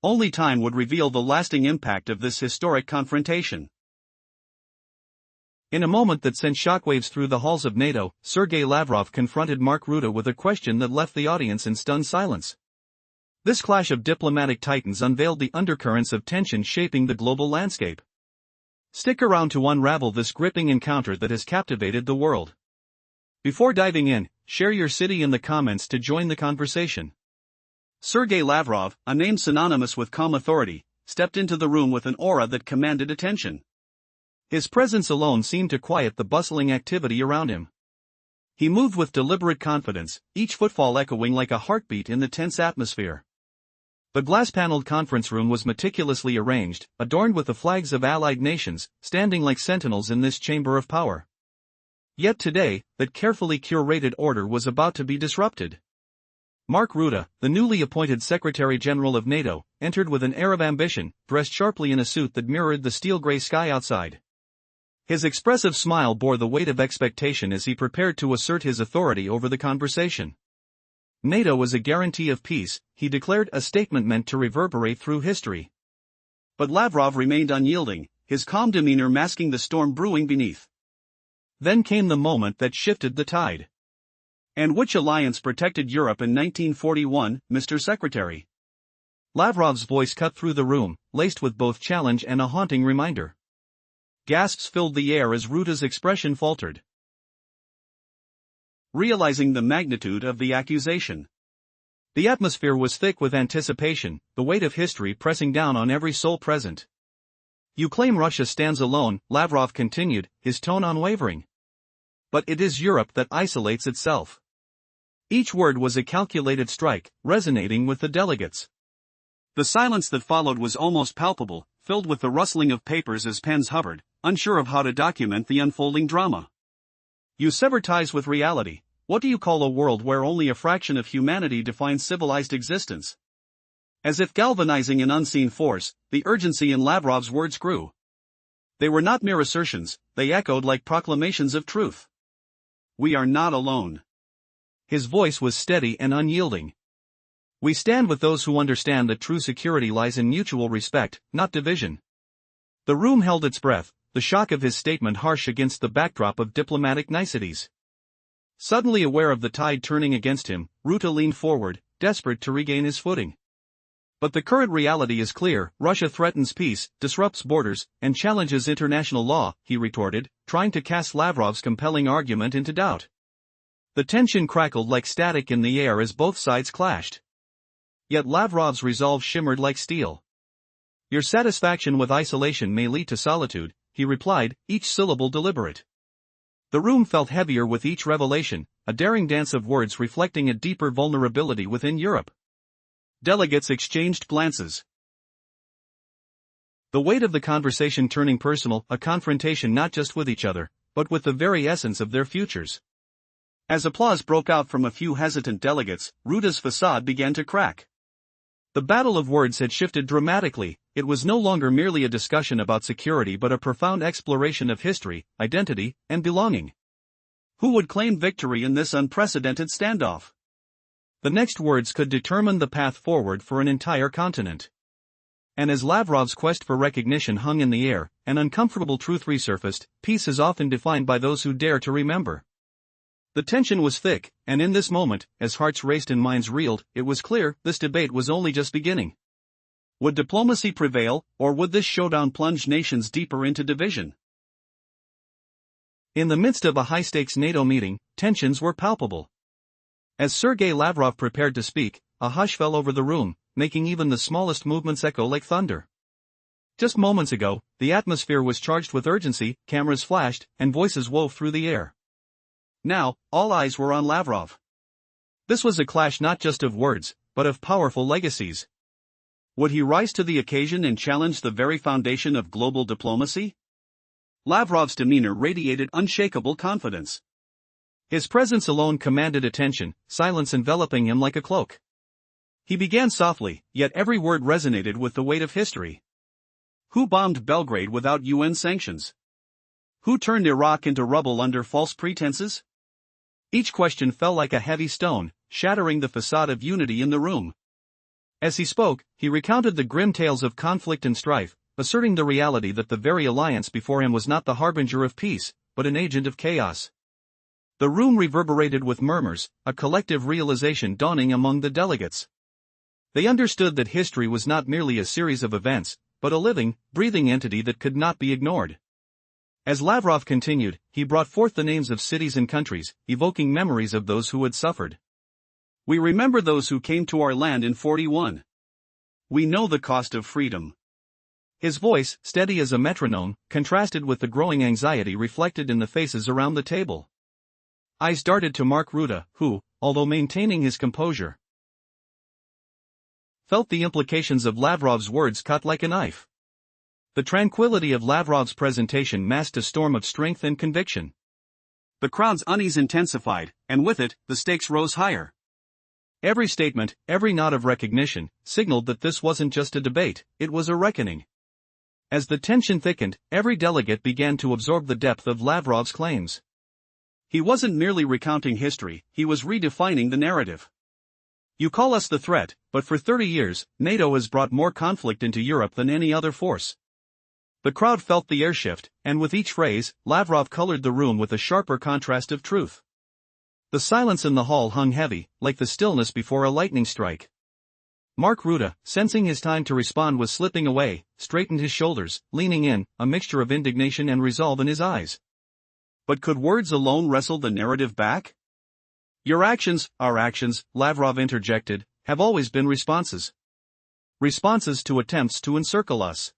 Only time would reveal the lasting impact of this historic confrontation. In a moment that sent shockwaves through the halls of NATO, Sergei Lavrov confronted Mark Rutte with a question that left the audience in stunned silence. This clash of diplomatic titans unveiled the undercurrents of tension shaping the global landscape. Stick around to unravel this gripping encounter that has captivated the world. Before diving in, share your city in the comments to join the conversation. Sergei Lavrov, a name synonymous with calm authority, stepped into the room with an aura that commanded attention. His presence alone seemed to quiet the bustling activity around him. He moved with deliberate confidence, each footfall echoing like a heartbeat in the tense atmosphere. The glass-paneled conference room was meticulously arranged, adorned with the flags of allied nations, standing like sentinels in this chamber of power. Yet today, that carefully curated order was about to be disrupted. Mark Rutte, the newly appointed Secretary-General of NATO, entered with an air of ambition, dressed sharply in a suit that mirrored the steel-gray sky outside. His expressive smile bore the weight of expectation as he prepared to assert his authority over the conversation. NATO is a guarantee of peace, he declared, a statement meant to reverberate through history. But Lavrov remained unyielding, his calm demeanor masking the storm brewing beneath. Then came the moment that shifted the tide. And which alliance protected Europe in 1941, Mr. Secretary? Lavrov's voice cut through the room, laced with both challenge and a haunting reminder. Gasps filled the air as Ruta's expression faltered. Realizing the magnitude of the accusation. The atmosphere was thick with anticipation, the weight of history pressing down on every soul present. You claim Russia stands alone, Lavrov continued, his tone unwavering. But it is Europe that isolates itself. Each word was a calculated strike, resonating with the delegates. The silence that followed was almost palpable, filled with the rustling of papers as pens hovered, unsure of how to document the unfolding drama. You sever ties with reality. What do you call a world where only a fraction of humanity defines civilized existence? As if galvanizing an unseen force, the urgency in Lavrov's words grew. They were not mere assertions, they echoed like proclamations of truth. We are not alone. His voice was steady and unyielding. We stand with those who understand that true security lies in mutual respect, not division. The room held its breath, the shock of his statement harsh against the backdrop of diplomatic niceties. Suddenly aware of the tide turning against him, Ruta leaned forward, desperate to regain his footing. But the current reality is clear: Russia threatens peace, disrupts borders, and challenges international law, he retorted, trying to cast Lavrov's compelling argument into doubt. The tension crackled like static in the air as both sides clashed. Yet Lavrov's resolve shimmered like steel. Your satisfaction with isolation may lead to solitude, he replied, each syllable deliberate. The room felt heavier with each revelation, a daring dance of words reflecting a deeper vulnerability within Europe. Delegates exchanged glances. The weight of the conversation turning personal, a confrontation not just with each other, but with the very essence of their futures. As applause broke out from a few hesitant delegates, Ruta's facade began to crack. The battle of words had shifted dramatically. It was no longer merely a discussion about security but a profound exploration of history, identity, and belonging. Who would claim victory in this unprecedented standoff? The next words could determine the path forward for an entire continent. And as Lavrov's quest for recognition hung in the air, an uncomfortable truth resurfaced: peace is often defined by those who dare to remember. The tension was thick, and in this moment, as hearts raced and minds reeled, it was clear this debate was only just beginning. Would diplomacy prevail, or would this showdown plunge nations deeper into division? In the midst of a high-stakes NATO meeting, tensions were palpable. As Sergei Lavrov prepared to speak, a hush fell over the room, making even the smallest movements echo like thunder. Just moments ago, the atmosphere was charged with urgency, cameras flashed, and voices wove through the air. Now, all eyes were on Lavrov. This was a clash not just of words, but of powerful legacies. Would he rise to the occasion and challenge the very foundation of global diplomacy? Lavrov's demeanor radiated unshakable confidence. His presence alone commanded attention, silence enveloping him like a cloak. He began softly, yet every word resonated with the weight of history. Who bombed Belgrade without UN sanctions? Who turned Iraq into rubble under false pretenses? Each question fell like a heavy stone, shattering the facade of unity in the room. As he spoke, he recounted the grim tales of conflict and strife, asserting the reality that the very alliance before him was not the harbinger of peace, but an agent of chaos. The room reverberated with murmurs, a collective realization dawning among the delegates. They understood that history was not merely a series of events, but a living, breathing entity that could not be ignored. As Lavrov continued, he brought forth the names of cities and countries, evoking memories of those who had suffered. We remember those who came to our land in 41. We know the cost of freedom. His voice, steady as a metronome, contrasted with the growing anxiety reflected in the faces around the table. Eyes darted to Mark Ruta, who, although maintaining his composure, felt the implications of Lavrov's words cut like a knife. The tranquility of Lavrov's presentation masked a storm of strength and conviction. The crowd's unease intensified, and with it, the stakes rose higher. Every statement, every nod of recognition, signaled that this wasn't just a debate, it was a reckoning. As the tension thickened, every delegate began to absorb the depth of Lavrov's claims. He wasn't merely recounting history, he was redefining the narrative. You call us the threat, but for 30 years, NATO has brought more conflict into Europe than any other force. The crowd felt the air shift, and with each phrase, Lavrov colored the room with a sharper contrast of truth. The silence in the hall hung heavy, like the stillness before a lightning strike. Mark Ruta, sensing his time to respond was slipping away, straightened his shoulders, leaning in, a mixture of indignation and resolve in his eyes. But could words alone wrestle the narrative back? Your actions, our actions, Lavrov interjected, have always been responses. Responses to attempts to encircle us.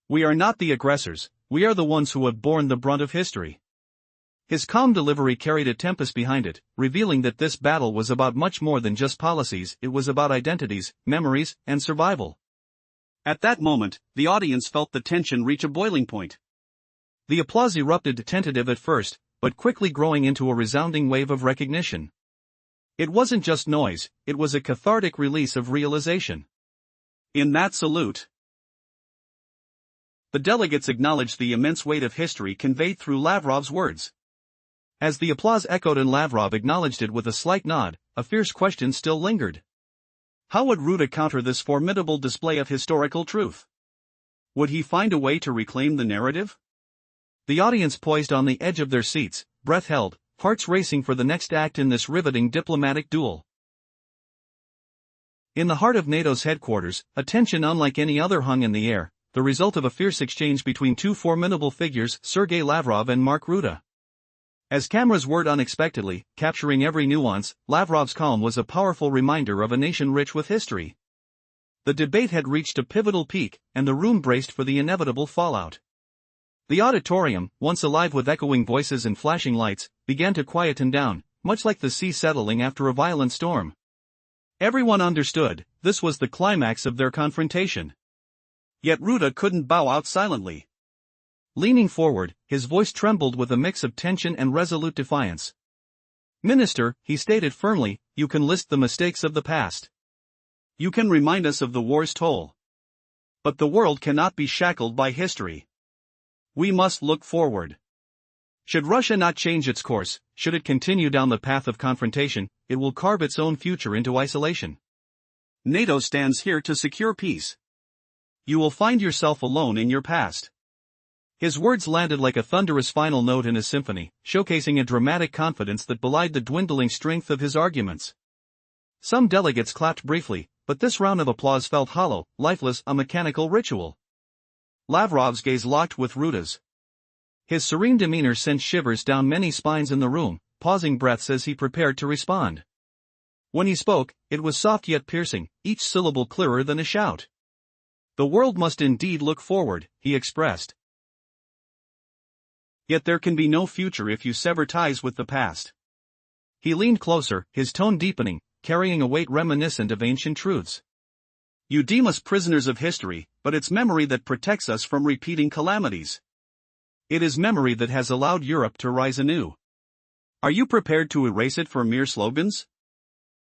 We are not the aggressors, we are the ones who have borne the brunt of history. His calm delivery carried a tempest behind it, revealing that this battle was about much more than just policies, it was about identities, memories, and survival. At that moment, the audience felt the tension reach a boiling point. The applause erupted, tentative at first, but quickly growing into a resounding wave of recognition. It wasn't just noise, it was a cathartic release of realization. In that salute, the delegates acknowledged the immense weight of history conveyed through Lavrov's words. As the applause echoed and Lavrov acknowledged it with a slight nod, a fierce question still lingered. How would Ruda counter this formidable display of historical truth? Would he find a way to reclaim the narrative? The audience poised on the edge of their seats, breath held, hearts racing for the next act in this riveting diplomatic duel. In the heart of NATO's headquarters, a tension unlike any other hung in the air, the result of a fierce exchange between two formidable figures, Sergei Lavrov and Mark Rutte. As cameras whirred unexpectedly, capturing every nuance, Lavrov's calm was a powerful reminder of a nation rich with history. The debate had reached a pivotal peak, and the room braced for the inevitable fallout. The auditorium, once alive with echoing voices and flashing lights, began to quieten down, much like the sea settling after a violent storm. Everyone understood, this was the climax of their confrontation. Yet Rutte couldn't bow out silently. Leaning forward, his voice trembled with a mix of tension and resolute defiance. "Minister," he stated firmly, "you can list the mistakes of the past. You can remind us of the war's toll. But the world cannot be shackled by history. We must look forward. Should Russia not change its course, should it continue down the path of confrontation, it will carve its own future into isolation. NATO stands here to secure peace. You will find yourself alone in your past." His words landed like a thunderous final note in a symphony, showcasing a dramatic confidence that belied the dwindling strength of his arguments. Some delegates clapped briefly, but this round of applause felt hollow, lifeless, a mechanical ritual. Lavrov's gaze locked with Rutte's. His serene demeanor sent shivers down many spines in the room, pausing breaths as he prepared to respond. When he spoke, it was soft yet piercing, each syllable clearer than a shout. "The world must indeed look forward," he expressed. "Yet there can be no future if you sever ties with the past." He leaned closer, his tone deepening, carrying a weight reminiscent of ancient truths. "You deem us prisoners of history, but it's memory that protects us from repeating calamities. It is memory that has allowed Europe to rise anew. Are you prepared to erase it for mere slogans?"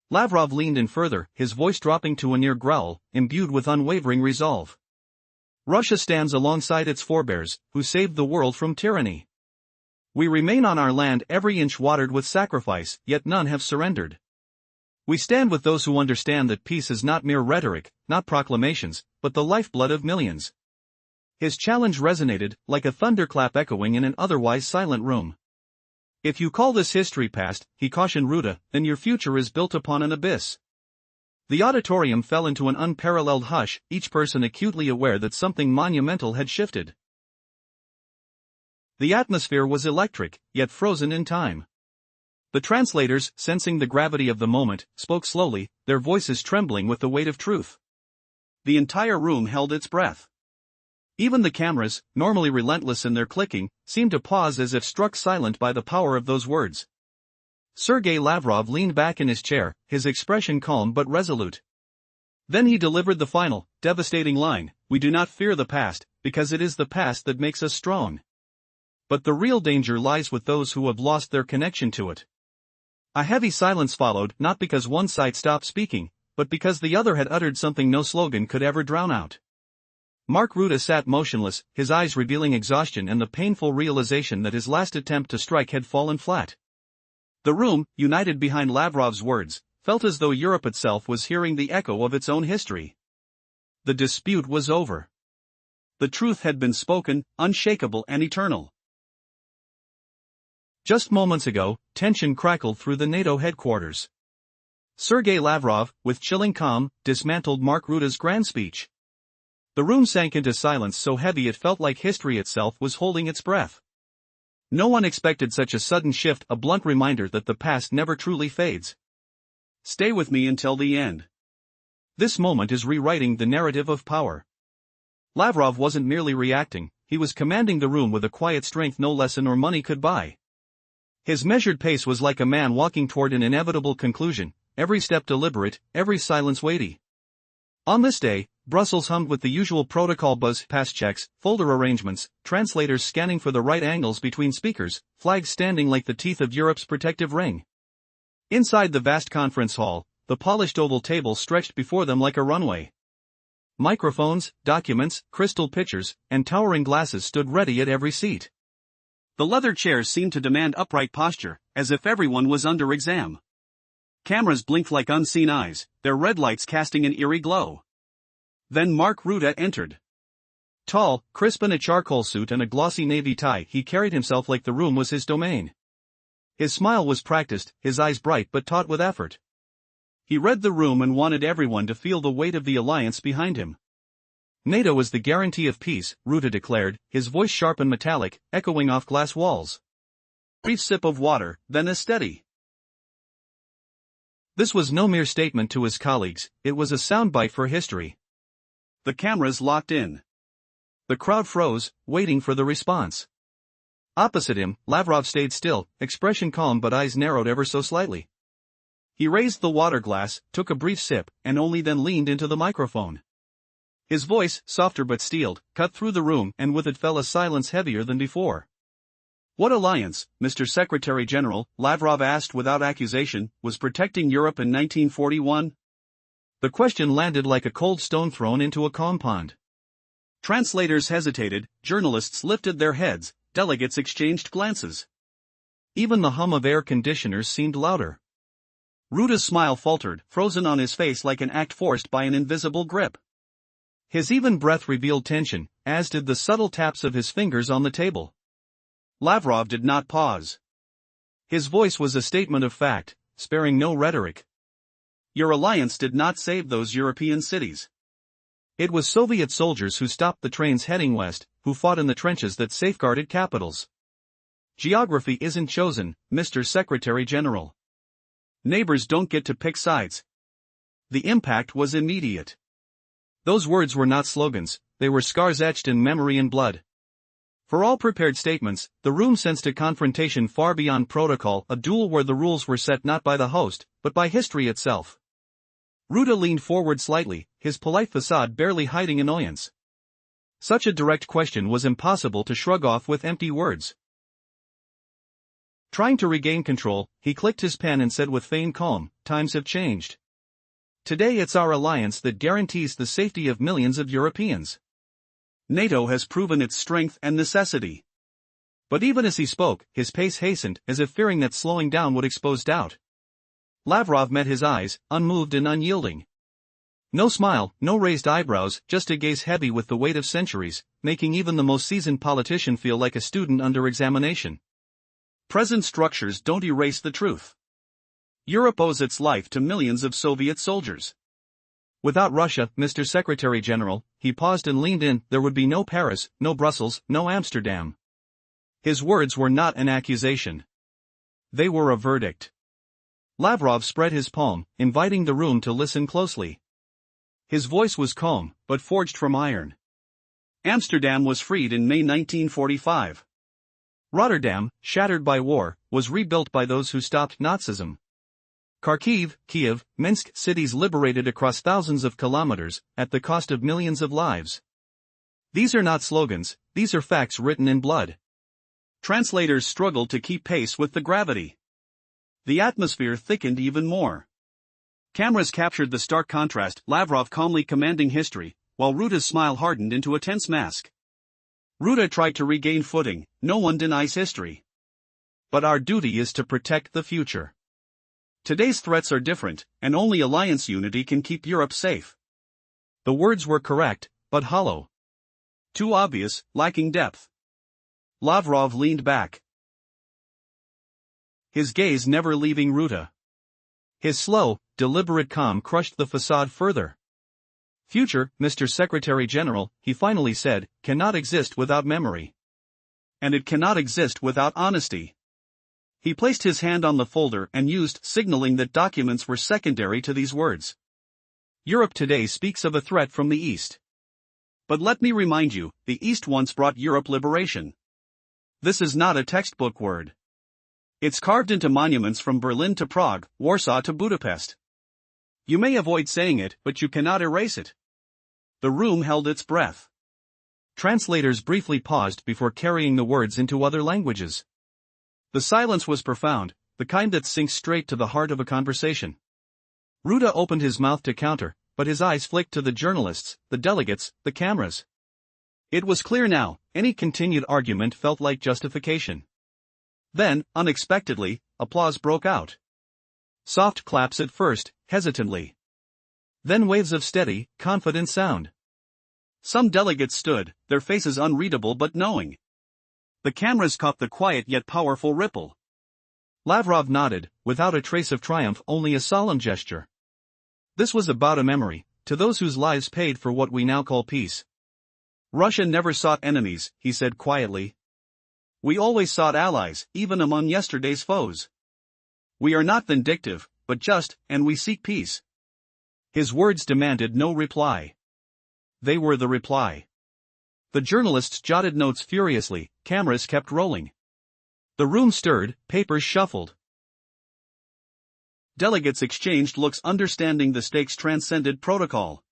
Lavrov leaned in further, his voice dropping to a near growl, imbued with unwavering resolve. "Russia stands alongside its forebears, who saved the world from tyranny. We remain on our land every inch watered with sacrifice, yet none have surrendered. We stand with those who understand that peace is not mere rhetoric, not proclamations, but the lifeblood of millions." His challenge resonated, like a thunderclap echoing in an otherwise silent room. "If you call this history past," he cautioned Rutte, "then your future is built upon an abyss." The auditorium fell into an unparalleled hush, each person acutely aware that something monumental had shifted. The atmosphere was electric, yet frozen in time. The translators, sensing the gravity of the moment, spoke slowly, their voices trembling with the weight of truth. The entire room held its breath. Even the cameras, normally relentless in their clicking, seemed to pause as if struck silent by the power of those words. Sergei Lavrov leaned back in his chair, his expression calm but resolute. Then he delivered the final, devastating line: "We do not fear the past, because it is the past that makes us strong. But the real danger lies with those who have lost their connection to it." A heavy silence followed, not because one side stopped speaking, but because the other had uttered something no slogan could ever drown out. Mark Rutte sat motionless, his eyes revealing exhaustion and the painful realization that his last attempt to strike had fallen flat. The room, united behind Lavrov's words, felt as though Europe itself was hearing the echo of its own history. The dispute was over. The truth had been spoken, unshakable and eternal. Just moments ago, tension crackled through the NATO headquarters. Sergei Lavrov, with chilling calm, dismantled Mark Rutte's grand speech. The room sank into silence so heavy it felt like history itself was holding its breath. No one expected such a sudden shift, a blunt reminder that the past never truly fades. "Stay with me until the end. This moment is rewriting the narrative of power." Lavrov wasn't merely reacting, he was commanding the room with a quiet strength no lesson or money could buy. His measured pace was like a man walking toward an inevitable conclusion, every step deliberate, every silence weighty. On this day, Brussels hummed with the usual protocol buzz: pass checks, folder arrangements, translators scanning for the right angles between speakers, flags standing like the teeth of Europe's protective ring. Inside the vast conference hall, the polished oval table stretched before them like a runway. Microphones, documents, crystal pitchers, and towering glasses stood ready at every seat. The leather chairs seemed to demand upright posture, as if everyone was under exam. Cameras blinked like unseen eyes, their red lights casting an eerie glow. Then Mark Rutte entered. Tall, crisp in a charcoal suit and a glossy navy tie, he carried himself like the room was his domain. His smile was practiced, his eyes bright but taut with effort. He read the room and wanted everyone to feel the weight of the alliance behind him. NATO is the guarantee of peace, Rutte declared, his voice sharp and metallic, echoing off glass walls. Brief sip of water, then a steady. This was no mere statement to his colleagues, it was a soundbite for history. The cameras locked in. The crowd froze, waiting for the response. Opposite him, Lavrov stayed still, expression calm but eyes narrowed ever so slightly. He raised the water glass, took a brief sip, and only then leaned into the microphone. His voice, softer but steeled, cut through the room, and with it fell a silence heavier than before. What alliance, Mr. Secretary General, Lavrov asked without accusation, was protecting Europe in 1941? The question landed like a cold stone thrown into a calm pond. Translators hesitated, journalists lifted their heads, delegates exchanged glances. Even the hum of air conditioners seemed louder. Rutte's smile faltered, frozen on his face like an act forced by an invisible grip. His even breath revealed tension, as did the subtle taps of his fingers on the table. Lavrov did not pause. His voice was a statement of fact, sparing no rhetoric. Your alliance did not save those European cities. It was Soviet soldiers who stopped the trains heading west, who fought in the trenches that safeguarded capitals. Geography isn't chosen, Mr. Secretary General. Neighbors don't get to pick sides. The impact was immediate. Those words were not slogans, they were scars etched in memory and blood. For all prepared statements, the room sensed a confrontation far beyond protocol, a duel where the rules were set not by the host, but by history itself. Rutte leaned forward slightly, his polite facade barely hiding annoyance. Such a direct question was impossible to shrug off with empty words. Trying to regain control, he clicked his pen and said with feigned calm, "Times have changed. Today it's our alliance that guarantees the safety of millions of Europeans. NATO has proven its strength and necessity." But even as he spoke, his pace hastened, as if fearing that slowing down would expose doubt. Lavrov met his eyes, unmoved and unyielding. No smile, no raised eyebrows, just a gaze heavy with the weight of centuries, making even the most seasoned politician feel like a student under examination. Present structures don't erase the truth. Europe owes its life to millions of Soviet soldiers. Without Russia, Mr. Secretary General, he paused and leaned in, there would be no Paris, no Brussels, no Amsterdam. His words were not an accusation. They were a verdict. Lavrov spread his palm, inviting the room to listen closely. His voice was calm, but forged from iron. Amsterdam was freed in May 1945. Rotterdam, shattered by war, was rebuilt by those who stopped Nazism. Kharkiv, Kiev, Minsk, cities liberated across thousands of kilometers, at the cost of millions of lives. These are not slogans, these are facts written in blood. Translators struggled to keep pace with the gravity. The atmosphere thickened even more. Cameras captured the stark contrast, Lavrov calmly commanding history, while Rutte's smile hardened into a tense mask. Rutte tried to regain footing, no one denies history. But our duty is to protect the future. Today's threats are different, and only alliance unity can keep Europe safe. The words were correct, but hollow. Too obvious, lacking depth. Lavrov leaned back, his gaze never leaving Rutte. His slow, deliberate calm crushed the facade further. Future, Mr. Secretary General, he finally said, cannot exist without memory. And it cannot exist without honesty. He placed his hand on the folder and used, signaling that documents were secondary to these words. Europe today speaks of a threat from the East. But let me remind you, the East once brought Europe liberation. This is not a textbook word. It's carved into monuments from Berlin to Prague, Warsaw to Budapest. You may avoid saying it, but you cannot erase it. The room held its breath. Translators briefly paused before carrying the words into other languages. The silence was profound, the kind that sinks straight to the heart of a conversation. Rutte opened his mouth to counter, but his eyes flicked to the journalists, the delegates, the cameras. It was clear now, any continued argument felt like justification. Then, unexpectedly, applause broke out. Soft claps at first, hesitantly. Then waves of steady, confident sound. Some delegates stood, their faces unreadable but knowing. The cameras caught the quiet yet powerful ripple. Lavrov nodded, without a trace of triumph, only a solemn gesture. This was about a memory, to those whose lives paid for what we now call peace. Russia never sought enemies, he said quietly. We always sought allies, even among yesterday's foes. We are not vindictive, but just, and we seek peace. His words demanded no reply. They were the reply. The journalists jotted notes furiously, cameras kept rolling. The room stirred, papers shuffled. Delegates exchanged looks, understanding the stakes transcended protocol.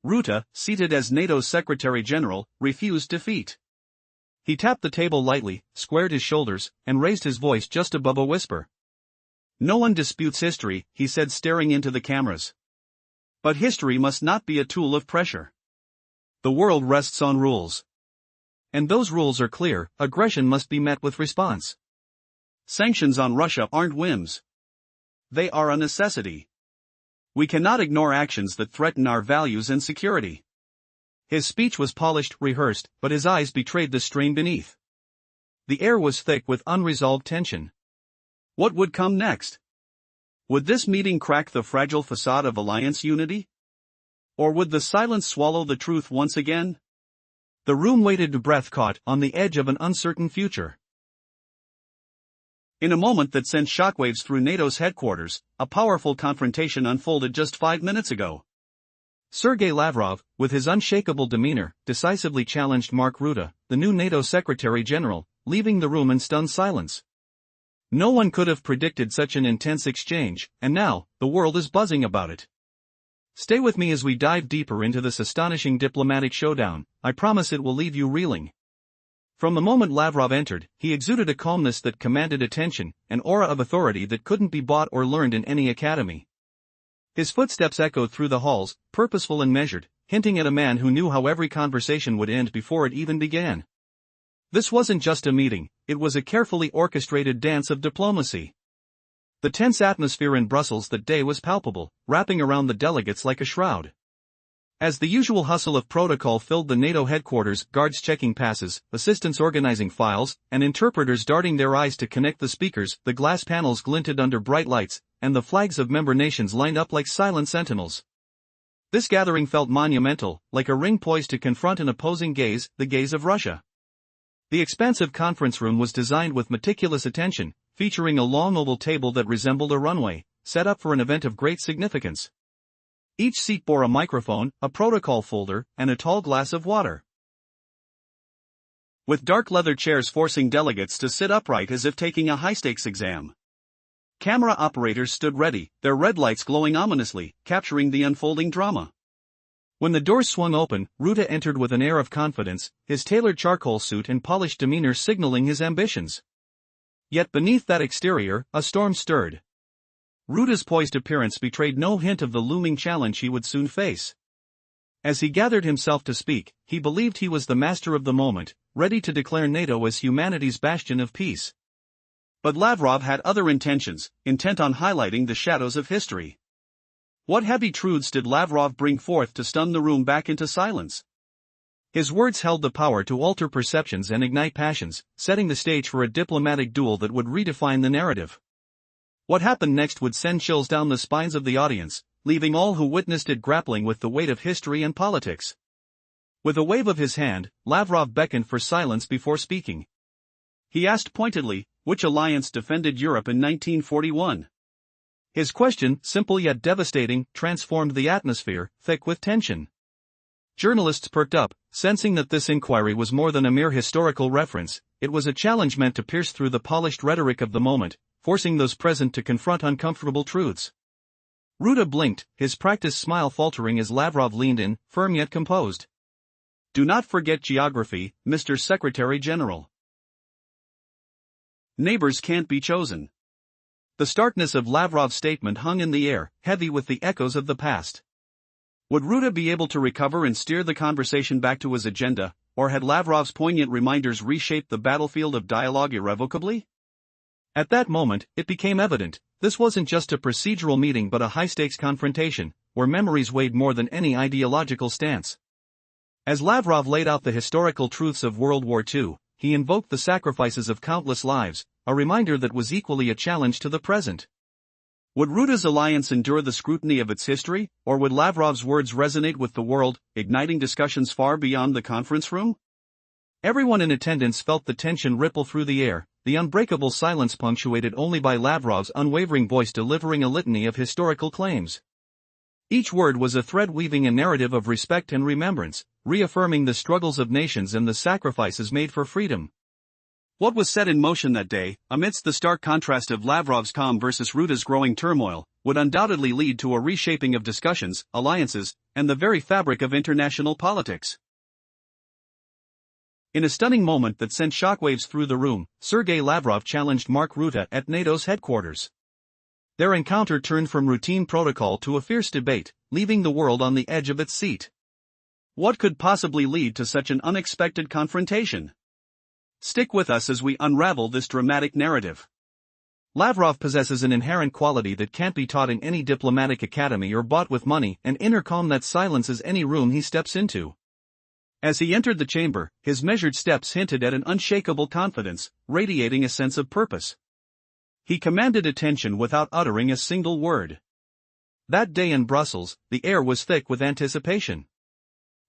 Rutte, seated as NATO's Secretary General, refused defeat. He tapped the table lightly, squared his shoulders, and raised his voice just above a whisper. No one disputes history, he said, staring into the cameras. But history must not be a tool of pressure. The world rests on rules. And those rules are clear: aggression must be met with response. Sanctions on Russia aren't whims. They are a necessity. We cannot ignore actions that threaten our values and security. His speech was polished, rehearsed, but his eyes betrayed the strain beneath. The air was thick with unresolved tension. What would come next? Would this meeting crack the fragile facade of alliance unity? Or would the silence swallow the truth once again? The room waited, breath caught, on the edge of an uncertain future. In a moment that sent shockwaves through NATO's headquarters, a powerful confrontation unfolded just 5 minutes ago. Sergei Lavrov, with his unshakable demeanor, decisively challenged Mark Rutte, the new NATO Secretary General, leaving the room in stunned silence. No one could have predicted such an intense exchange, and now, the world is buzzing about it. Stay with me as we dive deeper into this astonishing diplomatic showdown. I promise it will leave you reeling. From the moment Lavrov entered, he exuded a calmness that commanded attention, an aura of authority that couldn't be bought or learned in any academy. His footsteps echoed through the halls, purposeful and measured, hinting at a man who knew how every conversation would end before it even began. This wasn't just a meeting, it was a carefully orchestrated dance of diplomacy. The tense atmosphere in Brussels that day was palpable, wrapping around the delegates like a shroud. As the usual hustle of protocol filled the NATO headquarters, guards checking passes, assistants organizing files, and interpreters darting their eyes to connect the speakers, the glass panels glinted under bright lights, and the flags of member nations lined up like silent sentinels. This gathering felt monumental, like a ring poised to confront an opposing gaze, the gaze of Russia. The expansive conference room was designed with meticulous attention, featuring a long oval table that resembled a runway, set up for an event of great significance. Each seat bore a microphone, a protocol folder, and a tall glass of water. With dark leather chairs forcing delegates to sit upright as if taking a high-stakes exam. Camera operators stood ready, their red lights glowing ominously, capturing the unfolding drama. When the doors swung open, Rutte entered with an air of confidence, his tailored charcoal suit and polished demeanor signaling his ambitions. Yet beneath that exterior, a storm stirred. Rutte's poised appearance betrayed no hint of the looming challenge he would soon face. As he gathered himself to speak, he believed he was the master of the moment, ready to declare NATO as humanity's bastion of peace. But Lavrov had other intentions, intent on highlighting the shadows of history. What heavy truths did Lavrov bring forth to stun the room back into silence? His words held the power to alter perceptions and ignite passions, setting the stage for a diplomatic duel that would redefine the narrative. What happened next would send chills down the spines of the audience, leaving all who witnessed it grappling with the weight of history and politics. With a wave of his hand, Lavrov beckoned for silence before speaking. He asked pointedly, which alliance defended Europe in 1941? His question, simple yet devastating, transformed the atmosphere, thick with tension. Journalists perked up, sensing that this inquiry was more than a mere historical reference. It was a challenge meant to pierce through the polished rhetoric of the moment, forcing those present to confront uncomfortable truths. Rutte blinked, his practiced smile faltering as Lavrov leaned in, firm yet composed. Do not forget geography, Mr. Secretary General. Neighbors can't be chosen. The starkness of Lavrov's statement hung in the air, heavy with the echoes of the past. Would Rutte be able to recover and steer the conversation back to his agenda, or had Lavrov's poignant reminders reshaped the battlefield of dialogue irrevocably? At that moment, it became evident, this wasn't just a procedural meeting but a high-stakes confrontation, where memories weighed more than any ideological stance. As Lavrov laid out the historical truths of World War II, he invoked the sacrifices of countless lives, a reminder that was equally a challenge to the present. Would Ruta's alliance endure the scrutiny of its history, or would Lavrov's words resonate with the world, igniting discussions far beyond the conference room? Everyone in attendance felt the tension ripple through the air, the unbreakable silence punctuated only by Lavrov's unwavering voice delivering a litany of historical claims. Each word was a thread weaving a narrative of respect and remembrance, reaffirming the struggles of nations and the sacrifices made for freedom. What was set in motion that day, amidst the stark contrast of Lavrov's calm versus Ruta's growing turmoil, would undoubtedly lead to a reshaping of discussions, alliances, and the very fabric of international politics. In a stunning moment that sent shockwaves through the room, Sergei Lavrov challenged Mark Rutte at NATO's headquarters. Their encounter turned from routine protocol to a fierce debate, leaving the world on the edge of its seat. What could possibly lead to such an unexpected confrontation? Stick with us as we unravel this dramatic narrative. Lavrov possesses an inherent quality that can't be taught in any diplomatic academy or bought with money, an inner calm that silences any room he steps into. As he entered the chamber, his measured steps hinted at an unshakable confidence, radiating a sense of purpose. He commanded attention without uttering a single word. That day in Brussels, the air was thick with anticipation.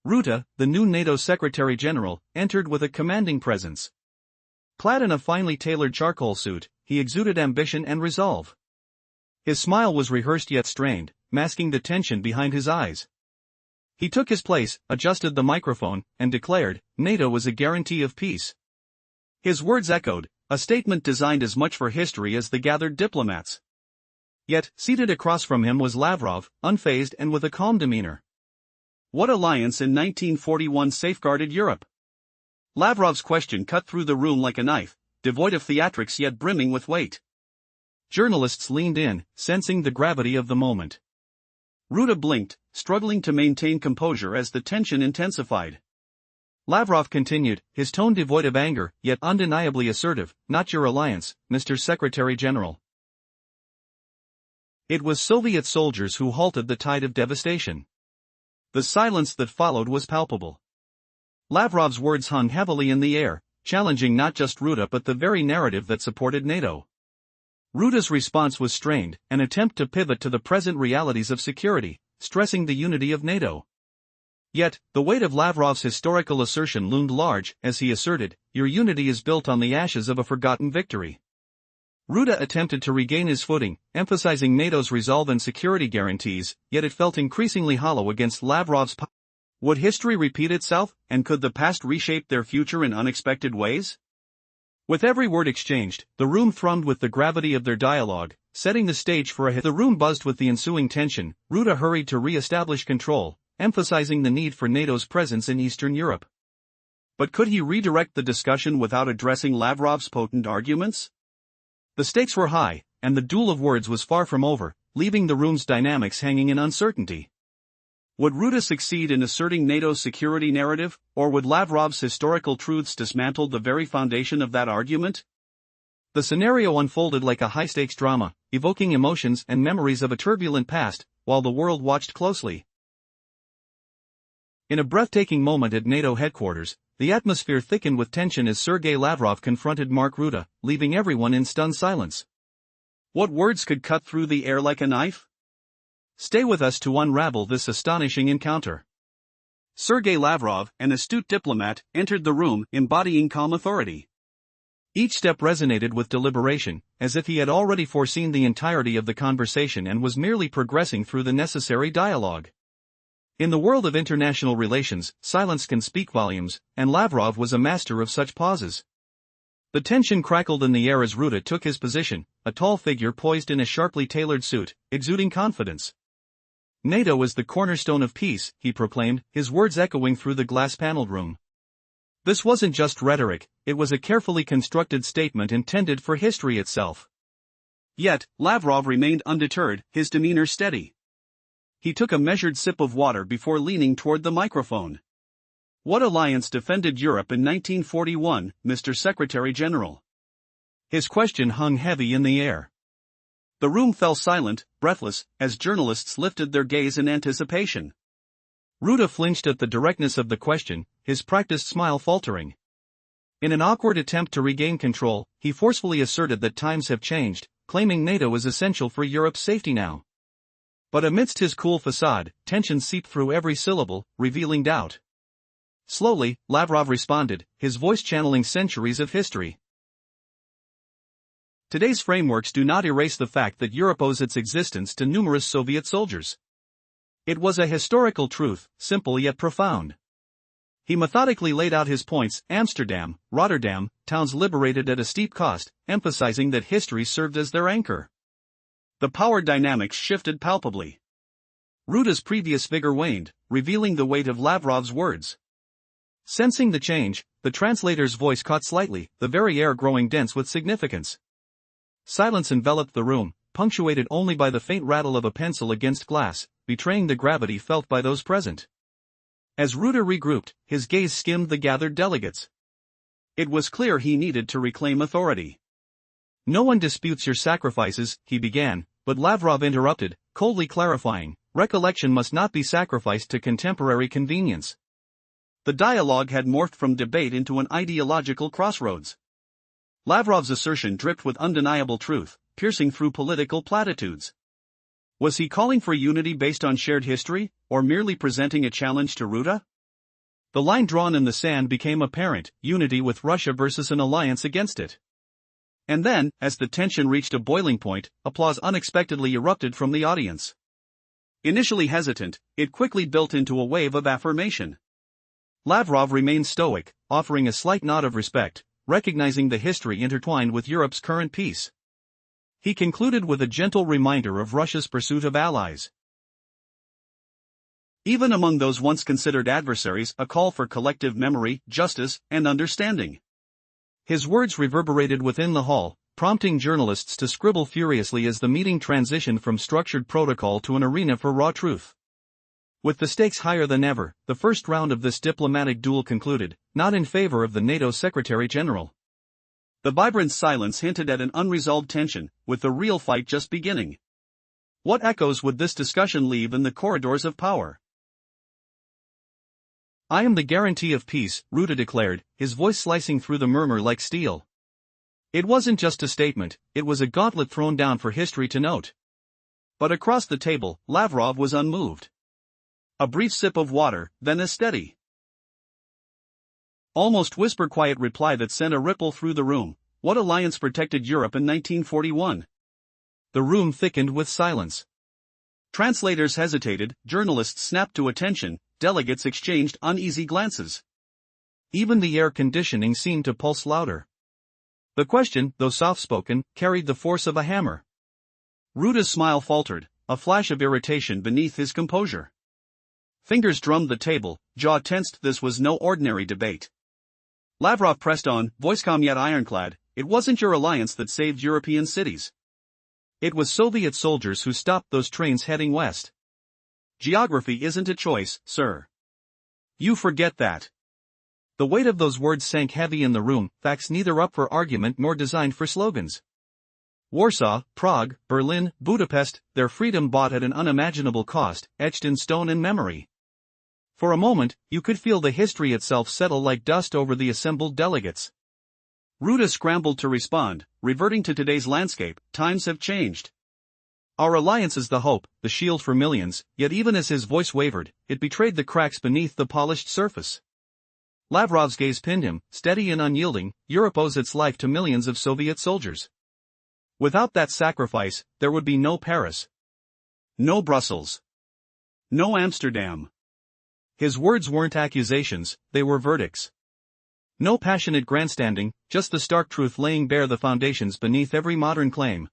Rutte, the new NATO Secretary General, entered with a commanding presence. Clad in a finely tailored charcoal suit, he exuded ambition and resolve. His smile was rehearsed yet strained, masking the tension behind his eyes. He took his place, adjusted the microphone, and declared, "NATO was a guarantee of peace." His words echoed, a statement designed as much for history as the gathered diplomats. Yet, seated across from him was Lavrov, unfazed and with a calm demeanor. What alliance in 1941 safeguarded Europe? Lavrov's question cut through the room like a knife, devoid of theatrics yet brimming with weight. Journalists leaned in, sensing the gravity of the moment. Rutte blinked, struggling to maintain composure as the tension intensified. Lavrov continued, his tone devoid of anger, yet undeniably assertive, "Not your alliance, Mr. Secretary General. It was Soviet soldiers who halted the tide of devastation." The silence that followed was palpable. Lavrov's words hung heavily in the air, challenging not just Rutte but the very narrative that supported NATO. Rutte's response was strained, an attempt to pivot to the present realities of security, stressing the unity of NATO. Yet, the weight of Lavrov's historical assertion loomed large, as he asserted, "Your unity is built on the ashes of a forgotten victory." Rutte attempted to regain his footing, emphasizing NATO's resolve and security guarantees, yet it felt increasingly hollow against Lavrov's power. Would history repeat itself, and could the past reshape their future in unexpected ways? With every word exchanged, the room thrummed with the gravity of their dialogue, setting the stage for the room buzzed with the ensuing tension. Rutte hurried to re-establish control, emphasizing the need for NATO's presence in Eastern Europe. But could he redirect the discussion without addressing Lavrov's potent arguments? The stakes were high, and the duel of words was far from over, leaving the room's dynamics hanging in uncertainty. Would Rutte succeed in asserting NATO's security narrative, or would Lavrov's historical truths dismantle the very foundation of that argument? The scenario unfolded like a high-stakes drama, evoking emotions and memories of a turbulent past, while the world watched closely. In a breathtaking moment at NATO headquarters, the atmosphere thickened with tension as Sergei Lavrov confronted Mark Rutte, leaving everyone in stunned silence. What words could cut through the air like a knife? Stay with us to unravel this astonishing encounter. Sergei Lavrov, an astute diplomat, entered the room, embodying calm authority. Each step resonated with deliberation, as if he had already foreseen the entirety of the conversation and was merely progressing through the necessary dialogue. In the world of international relations, silence can speak volumes, and Lavrov was a master of such pauses. The tension crackled in the air as Rutte took his position, a tall figure poised in a sharply tailored suit, exuding confidence. "NATO is the cornerstone of peace," he proclaimed, his words echoing through the glass-paneled room. This wasn't just rhetoric, it was a carefully constructed statement intended for history itself. Yet, Lavrov remained undeterred, his demeanor steady. He took a measured sip of water before leaning toward the microphone. "What alliance defended Europe in 1941, Mr. Secretary General?" His question hung heavy in the air. The room fell silent, breathless, as journalists lifted their gaze in anticipation. Ruta flinched at the directness of the question, his practiced smile faltering. In an awkward attempt to regain control, he forcefully asserted that times have changed, claiming NATO is essential for Europe's safety now. But amidst his cool facade, tension seeped through every syllable, revealing doubt. Slowly, Lavrov responded, his voice channeling centuries of history. Today's frameworks do not erase the fact that Europe owes its existence to numerous Soviet soldiers. It was a historical truth, simple yet profound. He methodically laid out his points: Amsterdam, Rotterdam, towns liberated at a steep cost, emphasizing that history served as their anchor. The power dynamics shifted palpably. Ruta's previous vigor waned, revealing the weight of Lavrov's words. Sensing the change, the translator's voice caught slightly, the very air growing dense with significance. Silence enveloped the room, punctuated only by the faint rattle of a pencil against glass, betraying the gravity felt by those present. As Ruta regrouped, his gaze skimmed the gathered delegates. It was clear he needed to reclaim authority. No one disputes your sacrifices, he began, but Lavrov interrupted, coldly clarifying, recollection must not be sacrificed to contemporary convenience. The dialogue had morphed from debate into an ideological crossroads. Lavrov's assertion dripped with undeniable truth, piercing through political platitudes. Was he calling for unity based on shared history, or merely presenting a challenge to Ruta? The line drawn in the sand became apparent: unity with Russia versus an alliance against it. And then, as the tension reached a boiling point, applause unexpectedly erupted from the audience. Initially hesitant, it quickly built into a wave of affirmation. Lavrov remained stoic, offering a slight nod of respect, recognizing the history intertwined with Europe's current peace. He concluded with a gentle reminder of Russia's pursuit of allies. Even among those once considered adversaries, a call for collective memory, justice, and understanding. His words reverberated within the hall, prompting journalists to scribble furiously as the meeting transitioned from structured protocol to an arena for raw truth. With the stakes higher than ever, the first round of this diplomatic duel concluded, not in favor of the NATO Secretary-General. The vibrant silence hinted at an unresolved tension, with the real fight just beginning. What echoes would this discussion leave in the corridors of power? I am the guarantee of peace, Ruta declared, his voice slicing through the murmur like steel. It wasn't just a statement, it was a gauntlet thrown down for history to note. But across the table, Lavrov was unmoved. A brief sip of water, then a steady, almost whisper-quiet reply that sent a ripple through the room. What alliance protected Europe in 1941? The room thickened with silence. Translators hesitated, journalists snapped to attention, delegates exchanged uneasy glances. Even the air conditioning seemed to pulse louder. The question, though soft-spoken, carried the force of a hammer. Ruta's smile faltered, a flash of irritation beneath his composure. Fingers drummed the table, jaw tensed. This was no ordinary debate. Lavrov pressed on, voice calm yet ironclad. It wasn't your alliance that saved European cities. It was Soviet soldiers who stopped those trains heading west. Geography isn't a choice, sir. You forget that. The weight of those words sank heavy in the room, facts neither up for argument nor designed for slogans. Warsaw, Prague, Berlin, Budapest, their freedom bought at an unimaginable cost, etched in stone and memory. For a moment, you could feel the history itself settle like dust over the assembled delegates. Ruta scrambled to respond, reverting to today's landscape. Times have changed. Our alliance is the hope, the shield for millions, yet even as his voice wavered, it betrayed the cracks beneath the polished surface. Lavrov's gaze pinned him, steady and unyielding. Europe owes its life to millions of Soviet soldiers. Without that sacrifice, there would be no Paris. No Brussels. No Amsterdam. His words weren't accusations, they were verdicts. No passionate grandstanding, just the stark truth laying bare the foundations beneath every modern claim.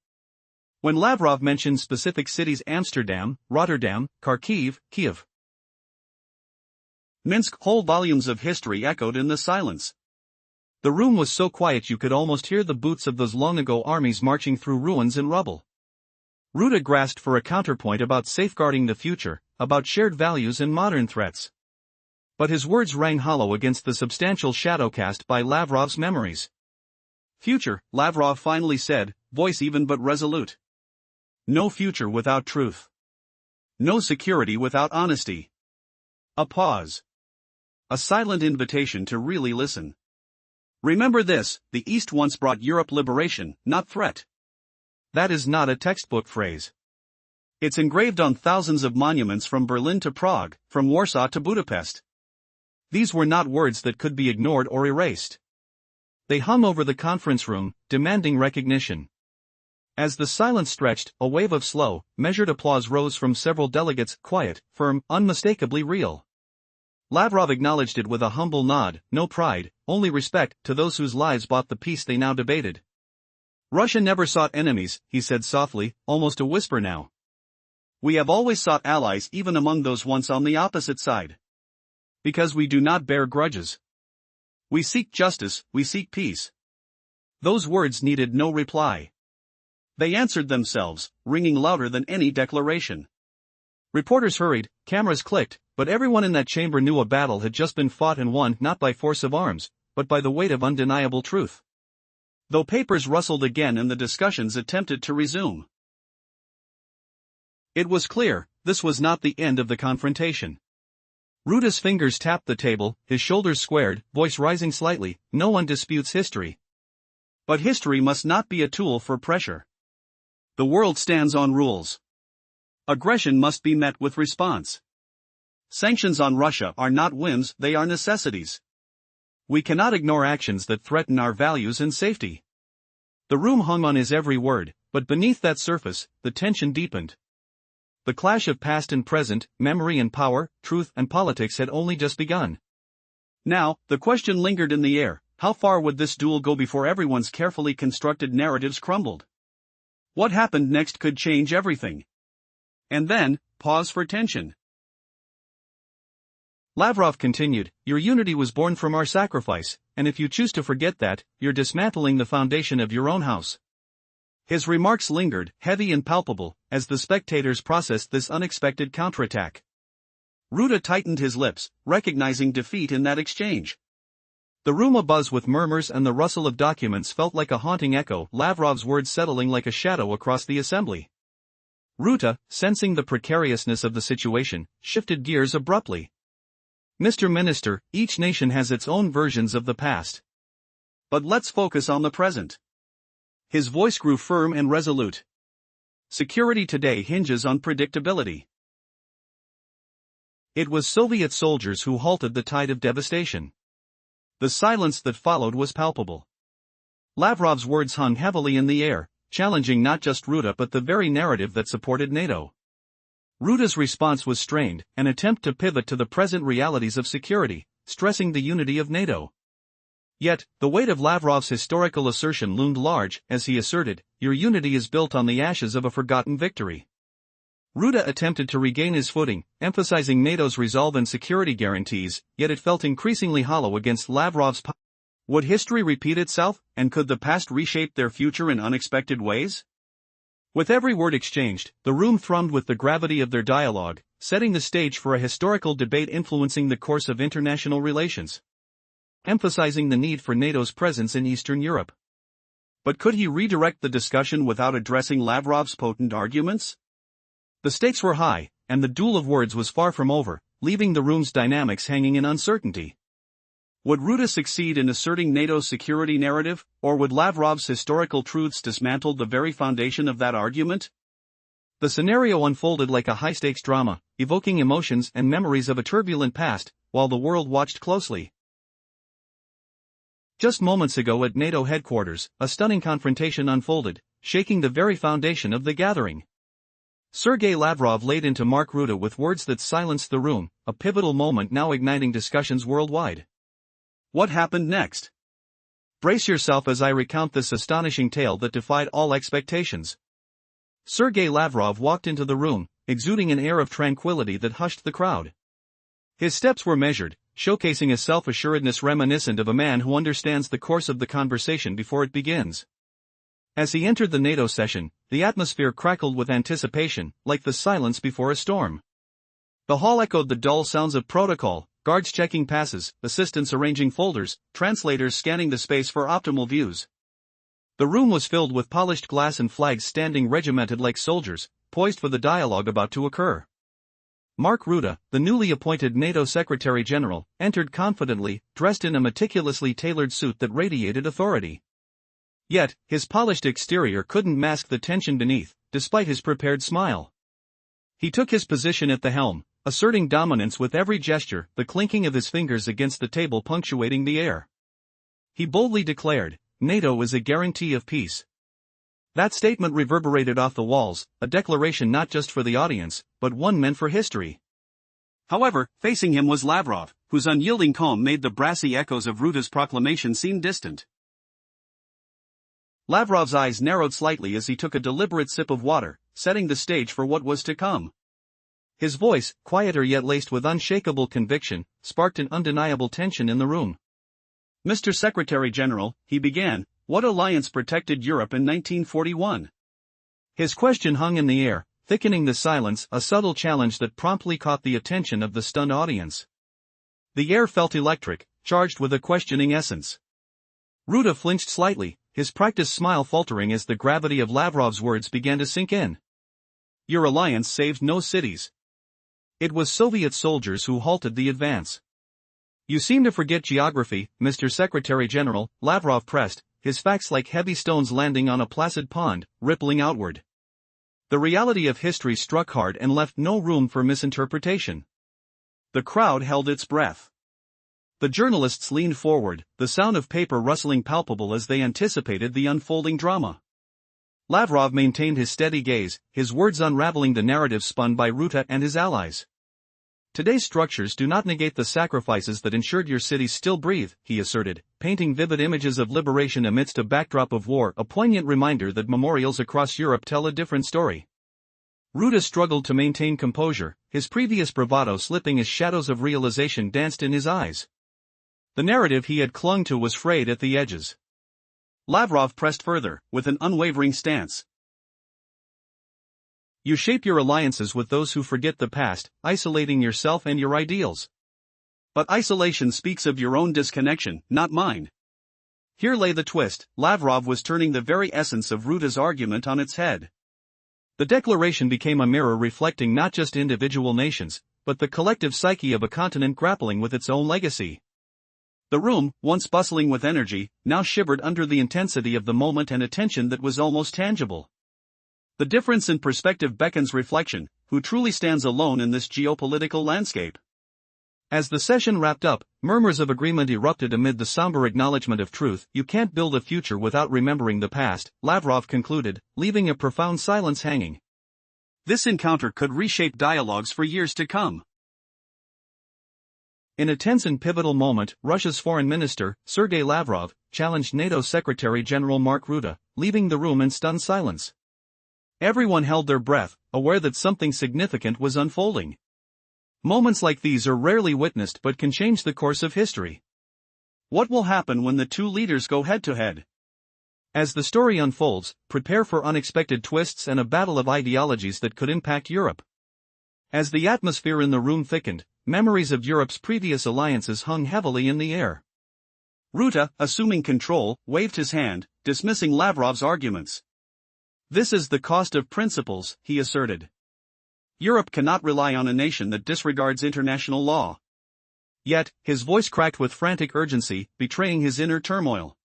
When Lavrov mentioned specific cities: Amsterdam, Rotterdam, Kharkiv, Kiev, Minsk, whole volumes of history echoed in the silence. The room was so quiet you could almost hear the boots of those long-ago armies marching through ruins and rubble. Ruta grasped for a counterpoint about safeguarding the future, about shared values and modern threats. But his words rang hollow against the substantial shadow cast by Lavrov's memories. Future, Lavrov finally said, voice even but resolute. No future without truth. No security without honesty. A pause. A silent invitation to really listen. Remember this, the East once brought Europe liberation, not threat. That is not a textbook phrase. It's engraved on thousands of monuments from Berlin to Prague, from Warsaw to Budapest. These were not words that could be ignored or erased. They hung over the conference room, demanding recognition. As the silence stretched, a wave of slow, measured applause rose from several delegates, quiet, firm, unmistakably real. Lavrov acknowledged it with a humble nod, no pride, only respect, to those whose lives bought the peace they now debated. Russia never sought enemies, he said softly, almost a whisper now. We have always sought allies even among those once on the opposite side. Because we do not bear grudges. We seek justice, we seek peace. Those words needed no reply. They answered themselves, ringing louder than any declaration. Reporters hurried, cameras clicked, but everyone in that chamber knew a battle had just been fought and won not by force of arms, but by the weight of undeniable truth. Though papers rustled again and the discussions attempted to resume. It was clear, this was not the end of the confrontation. Ruta's fingers tapped the table, his shoulders squared, voice rising slightly. No one disputes history. But history must not be a tool for pressure. The world stands on rules. Aggression must be met with response. Sanctions on Russia are not whims, they are necessities. We cannot ignore actions that threaten our values and safety. The room hung on his every word, but beneath that surface, the tension deepened. The clash of past and present, memory and power, truth and politics had only just begun. Now, the question lingered in the air, how far would this duel go before everyone's carefully constructed narratives crumbled? What happened next could change everything. And then, pause for tension. Lavrov continued, your unity was born from our sacrifice, and if you choose to forget that, you're dismantling the foundation of your own house. His remarks lingered, heavy and palpable, as the spectators processed this unexpected counterattack. Ruta tightened his lips, recognizing defeat in that exchange. The room abuzz with murmurs and the rustle of documents felt like a haunting echo, Lavrov's words settling like a shadow across the assembly. Ruta, sensing the precariousness of the situation, shifted gears abruptly. Mr. Minister, each nation has its own versions of the past. But let's focus on the present. His voice grew firm and resolute. Security today hinges on predictability. It was Soviet soldiers who halted the tide of devastation. The silence that followed was palpable. Lavrov's words hung heavily in the air, challenging not just Ruta but the very narrative that supported NATO. Ruta's response was strained, an attempt to pivot to the present realities of security, stressing the unity of NATO. Yet, the weight of Lavrov's historical assertion loomed large, as he asserted, your unity is built on the ashes of a forgotten victory. Ruta attempted to regain his footing, emphasizing NATO's resolve and security guarantees, yet it felt increasingly hollow against Lavrov's power. Would history repeat itself, and could the past reshape their future in unexpected ways? With every word exchanged, the room thrummed with the gravity of their dialogue, setting the stage for a historical debate influencing the course of international relations. Emphasizing the need for NATO's presence in Eastern Europe. But could he redirect the discussion without addressing Lavrov's potent arguments? The stakes were high, and the duel of words was far from over, leaving the room's dynamics hanging in uncertainty. Would Ruta succeed in asserting NATO's security narrative, or would Lavrov's historical truths dismantle the very foundation of that argument? The scenario unfolded like a high-stakes drama, evoking emotions and memories of a turbulent past, while the world watched closely. Just moments ago at NATO headquarters, a stunning confrontation unfolded, shaking the very foundation of the gathering. Sergei Lavrov laid into Mark Ruta with words that silenced the room, a pivotal moment now igniting discussions worldwide. What happened next? Brace yourself as I recount this astonishing tale that defied all expectations. Sergei Lavrov walked into the room, exuding an air of tranquility that hushed the crowd. His steps were measured, showcasing a self-assuredness reminiscent of a man who understands the course of the conversation before it begins. As he entered the NATO session, the atmosphere crackled with anticipation, like the silence before a storm. The hall echoed the dull sounds of protocol, guards checking passes, assistants arranging folders, translators scanning the space for optimal views. The room was filled with polished glass and flags standing regimented like soldiers, poised for the dialogue about to occur. Mark Rutte, the newly appointed NATO Secretary General, entered confidently, dressed in a meticulously tailored suit that radiated authority. Yet, his polished exterior couldn't mask the tension beneath, despite his prepared smile. He took his position at the helm, asserting dominance with every gesture, the clinking of his fingers against the table punctuating the air. He boldly declared, "NATO is a guarantee of peace." That statement reverberated off the walls, a declaration not just for the audience, but one meant for history. However, facing him was Lavrov, whose unyielding calm made the brassy echoes of Rutte's proclamation seem distant. Lavrov's eyes narrowed slightly as he took a deliberate sip of water, setting the stage for what was to come. His voice, quieter yet laced with unshakable conviction, sparked an undeniable tension in the room. "Mr. Secretary General," he began, "what alliance protected Europe in 1941? His question hung in the air, thickening the silence, a subtle challenge that promptly caught the attention of the stunned audience. The air felt electric, charged with a questioning essence. Rutte flinched slightly, his practiced smile faltering as the gravity of Lavrov's words began to sink in. "Your alliance saved no cities. It was Soviet soldiers who halted the advance." "You seem to forget geography, Mr. Secretary General," Lavrov pressed, his facts like heavy stones landing on a placid pond, rippling outward. The reality of history struck hard and left no room for misinterpretation. The crowd held its breath. The journalists leaned forward, the sound of paper rustling palpable as they anticipated the unfolding drama. Lavrov maintained his steady gaze, his words unraveling the narrative spun by Rutte and his allies. "Today's structures do not negate the sacrifices that ensured your cities still breathe," he asserted, painting vivid images of liberation amidst a backdrop of war, a poignant reminder that memorials across Europe tell a different story. Rutte struggled to maintain composure, his previous bravado slipping as shadows of realization danced in his eyes. The narrative he had clung to was frayed at the edges. Lavrov pressed further, with an unwavering stance. "You shape your alliances with those who forget the past, isolating yourself and your ideals. But isolation speaks of your own disconnection, not mine." Here lay the twist. Lavrov was turning the very essence of Rutte's argument on its head. The declaration became a mirror reflecting not just individual nations, but the collective psyche of a continent grappling with its own legacy. The room, once bustling with energy, now shivered under the intensity of the moment and a tension that was almost tangible. The difference in perspective beckons reflection. Who truly stands alone in this geopolitical landscape? As the session wrapped up, murmurs of agreement erupted amid the somber acknowledgement of truth. "You can't build a future without remembering the past," Lavrov concluded, leaving a profound silence hanging. This encounter could reshape dialogues for years to come. In a tense and pivotal moment, Russia's foreign minister, Sergei Lavrov, challenged NATO Secretary General Mark Rutte, leaving the room in stunned silence. Everyone held their breath, aware that something significant was unfolding. Moments like these are rarely witnessed but can change the course of history. What will happen when the two leaders go head-to-head? As the story unfolds, prepare for unexpected twists and a battle of ideologies that could impact Europe. As the atmosphere in the room thickened, memories of Europe's previous alliances hung heavily in the air. Rutte, assuming control, waved his hand, dismissing Lavrov's arguments. "This is the cost of principles," he asserted. "Europe cannot rely on a nation that disregards international law." Yet, his voice cracked with frantic urgency, betraying his inner turmoil.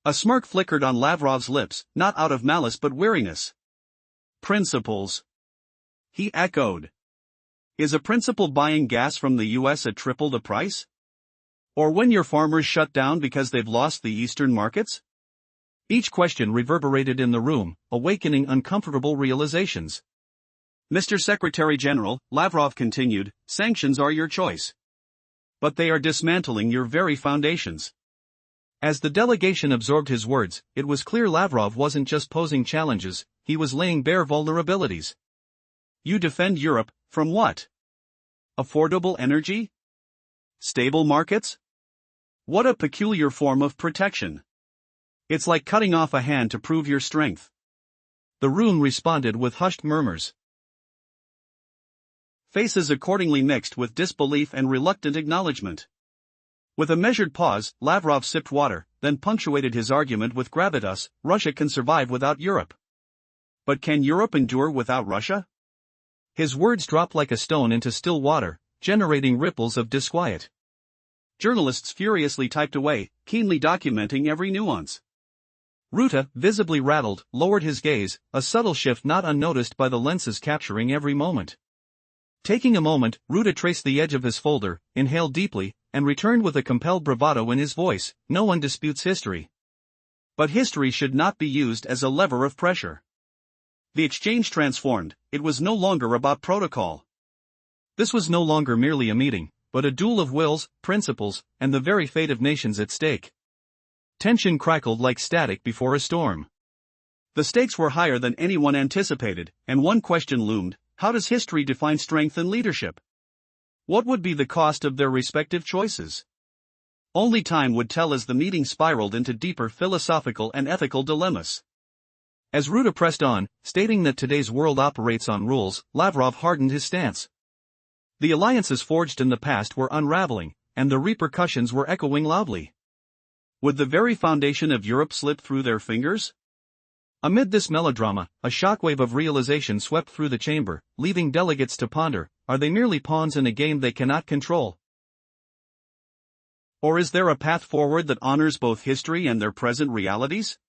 A smirk flickered on Lavrov's lips, not out of malice but weariness. "Principles," he echoed. "Is a principle buying gas from the US at triple the price? Or when your farmers shut down because they've lost the eastern markets?" Each question reverberated in the room, awakening uncomfortable realizations. "Mr. Secretary General," Lavrov continued, "sanctions are your choice. But they are dismantling your very foundations." As the delegation absorbed his words, it was clear Lavrov wasn't just posing challenges, he was laying bare vulnerabilities. "You defend Europe, from what? Affordable energy? Stable markets? What a peculiar form of protection. It's like cutting off a hand to prove your strength." The room responded with hushed murmurs. Faces accordingly mixed with disbelief and reluctant acknowledgement. With a measured pause, Lavrov sipped water, then punctuated his argument with gravitas: Russia can survive without Europe. But can Europe endure without Russia? His words dropped like a stone into still water, generating ripples of disquiet. Journalists furiously typed away, keenly documenting every nuance. Ruta, visibly rattled, lowered his gaze, a subtle shift not unnoticed by the lenses capturing every moment. Taking a moment, Ruta traced the edge of his folder, inhaled deeply, and returned with a compelled bravado in his voice: no one disputes history. But history should not be used as a lever of pressure. The exchange transformed. It was no longer about protocol. This was no longer merely a meeting, but a duel of wills, principles, and the very fate of nations at stake. Tension crackled like static before a storm. The stakes were higher than anyone anticipated, and one question loomed: how does history define strength and leadership? What would be the cost of their respective choices? Only time would tell as the meeting spiraled into deeper philosophical and ethical dilemmas. As Ruta pressed on, stating that today's world operates on rules, Lavrov hardened his stance. The alliances forged in the past were unraveling, and the repercussions were echoing loudly. Would the very foundation of Europe slip through their fingers? Amid this melodrama, a shockwave of realization swept through the chamber, leaving delegates to ponder: are they merely pawns in a game they cannot control? Or is there a path forward that honors both history and their present realities?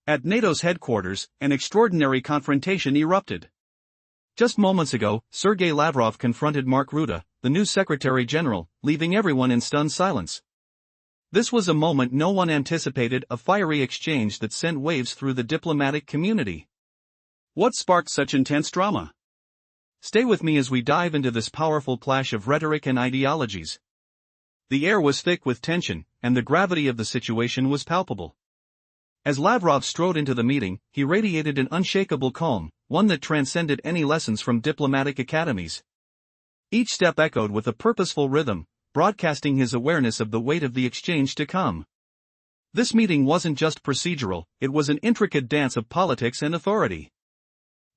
At NATO's headquarters, an extraordinary confrontation erupted. Just moments ago, Sergei Lavrov confronted Mark Rutte, the new Secretary General, leaving everyone in stunned silence. This was a moment no one anticipated, a fiery exchange that sent waves through the diplomatic community. What sparked such intense drama? Stay with me as we dive into this powerful clash of rhetoric and ideologies. The air was thick with tension, and the gravity of the situation was palpable. As Lavrov strode into the meeting, he radiated an unshakable calm, one that transcended any lessons from diplomatic academies. Each step echoed with a purposeful rhythm, broadcasting his awareness of the weight of the exchange to come. This meeting wasn't just procedural, it was an intricate dance of politics and authority.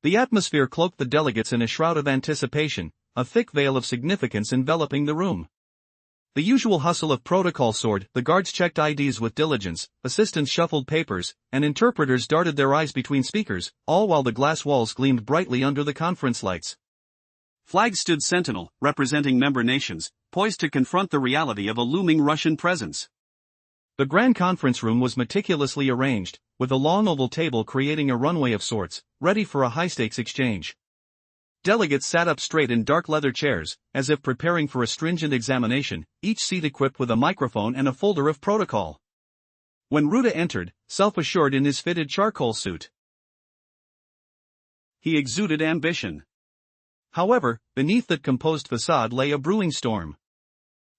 The atmosphere cloaked the delegates in a shroud of anticipation, a thick veil of significance enveloping the room. The usual hustle of protocol soared, the guards checked IDs with diligence, assistants shuffled papers, and interpreters darted their eyes between speakers, all while the glass walls gleamed brightly under the conference lights. Flags stood sentinel, representing member nations, poised to confront the reality of a looming Russian presence. The grand conference room was meticulously arranged, with a long oval table creating a runway of sorts, ready for a high-stakes exchange. Delegates sat up straight in dark leather chairs, as if preparing for a stringent examination, each seat equipped with a microphone and a folder of protocol. When Rutte entered, self-assured in his fitted charcoal suit, he exuded ambition. However, beneath that composed facade lay a brewing storm.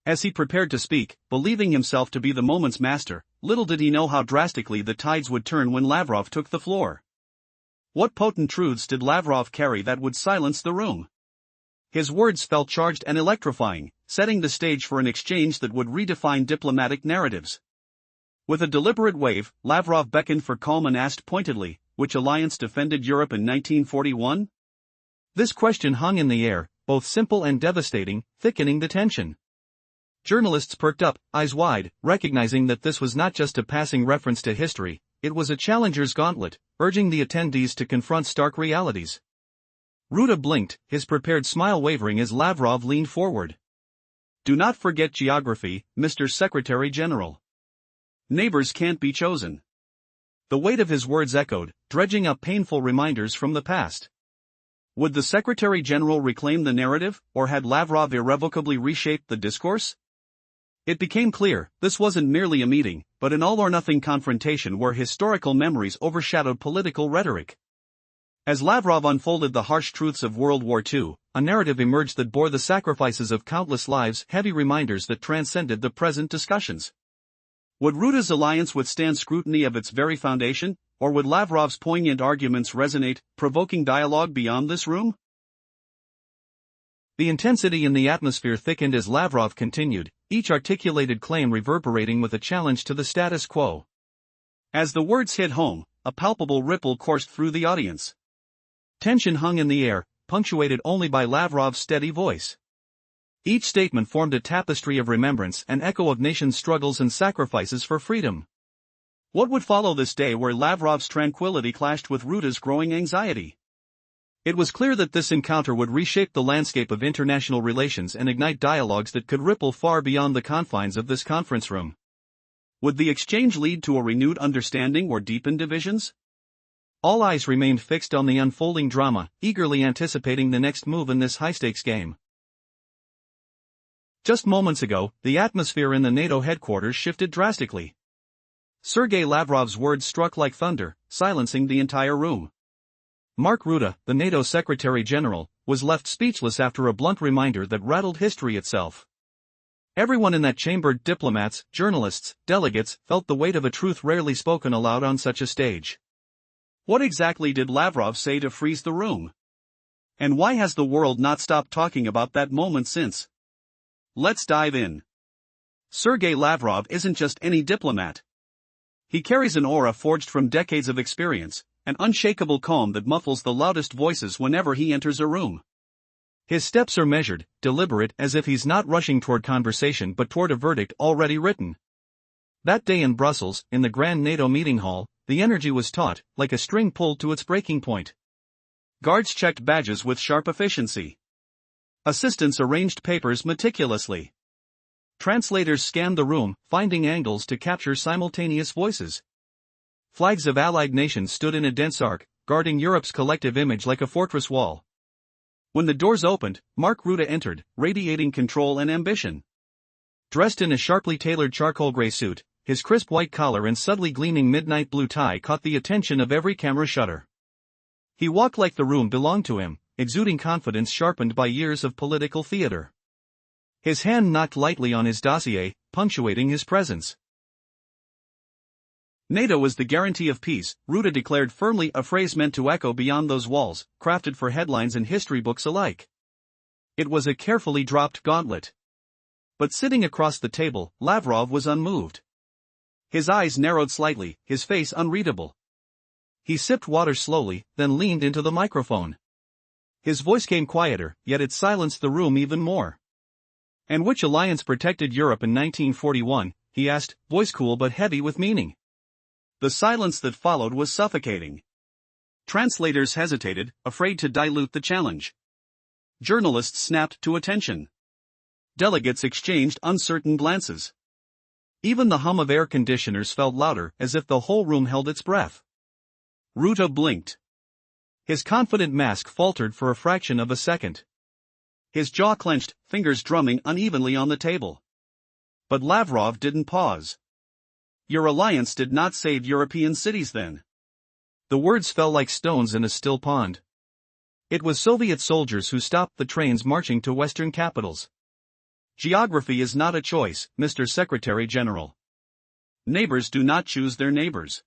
As he prepared to speak, believing himself to be the moment's master, little did he know how drastically the tides would turn when Lavrov took the floor. What potent truths did Lavrov carry that would silence the room? His words felt charged and electrifying, setting the stage for an exchange that would redefine diplomatic narratives. With a deliberate wave, Lavrov beckoned for calm and asked pointedly, which alliance defended Europe in 1941? This question hung in the air, both simple and devastating, thickening the tension. Journalists perked up, eyes wide, recognizing that this was not just a passing reference to history, it was a challenger's gauntlet, urging the attendees to confront stark realities. Rutte blinked, his prepared smile wavering as Lavrov leaned forward. Do not forget geography, Mr. Secretary General. Neighbors can't be chosen. The weight of his words echoed, dredging up painful reminders from the past. Would the Secretary General reclaim the narrative, or had Lavrov irrevocably reshaped the discourse? It became clear, this wasn't merely a meeting, but an all-or-nothing confrontation where historical memories overshadowed political rhetoric. As Lavrov unfolded the harsh truths of World War II, a narrative emerged that bore the sacrifices of countless lives, heavy reminders that transcended the present discussions. Would Rutte's alliance withstand scrutiny of its very foundation, or would Lavrov's poignant arguments resonate, provoking dialogue beyond this room? The intensity in the atmosphere thickened as Lavrov continued, each articulated claim reverberating with a challenge to the status quo. As the words hit home, a palpable ripple coursed through the audience. Tension hung in the air, punctuated only by Lavrov's steady voice. Each statement formed a tapestry of remembrance, an echo of nations' struggles and sacrifices for freedom. What would follow this day where Lavrov's tranquility clashed with Ruta's growing anxiety? It was clear that this encounter would reshape the landscape of international relations and ignite dialogues that could ripple far beyond the confines of this conference room. Would the exchange lead to a renewed understanding or deepen divisions? All eyes remained fixed on the unfolding drama, eagerly anticipating the next move in this high-stakes game. Just moments ago, the atmosphere in the NATO headquarters shifted drastically. Sergei Lavrov's words struck like thunder, silencing the entire room. Mark Rutte, the NATO Secretary General, was left speechless after a blunt reminder that rattled history itself. Everyone in that chamber, diplomats, journalists, delegates, felt the weight of a truth rarely spoken aloud on such a stage. What exactly did Lavrov say to freeze the room? And why has the world not stopped talking about that moment since? Let's dive in. Sergei Lavrov isn't just any diplomat. He carries an aura forged from decades of experience, an unshakable calm that muffles the loudest voices whenever he enters a room. His steps are measured, deliberate, as if he's not rushing toward conversation but toward a verdict already written. That day in Brussels, in the Grand NATO meeting hall, the energy was taut, like a string pulled to its breaking point. Guards checked badges with sharp efficiency. Assistants arranged papers meticulously. Translators scanned the room, finding angles to capture simultaneous voices. Flags of allied nations stood in a dense arc, guarding Europe's collective image like a fortress wall. When the doors opened, Mark Rutte entered, radiating control and ambition. Dressed in a sharply tailored charcoal gray suit, his crisp white collar and subtly gleaming midnight blue tie caught the attention of every camera shutter. He walked like the room belonged to him, exuding confidence sharpened by years of political theater. His hand knocked lightly on his dossier, punctuating his presence. NATO is the guarantee of peace, Rutte declared firmly, a phrase meant to echo beyond those walls, crafted for headlines and history books alike. It was a carefully dropped gauntlet. But sitting across the table, Lavrov was unmoved. His eyes narrowed slightly, his face unreadable. He sipped water slowly, then leaned into the microphone. His voice came quieter, yet it silenced the room even more. And which alliance protected Europe in 1941, he asked, voice cool but heavy with meaning. The silence that followed was suffocating. Translators hesitated, afraid to dilute the challenge. Journalists snapped to attention. Delegates exchanged uncertain glances. Even the hum of air conditioners felt louder, as if the whole room held its breath. Rutte blinked. His confident mask faltered for a fraction of a second. His jaw clenched, fingers drumming unevenly on the table. But Lavrov didn't pause. Your alliance did not save European cities then. The words fell like stones in a still pond. It was Soviet soldiers who stopped the trains marching to Western capitals. Geography is not a choice, Mr. Secretary General. Neighbors do not choose their neighbors.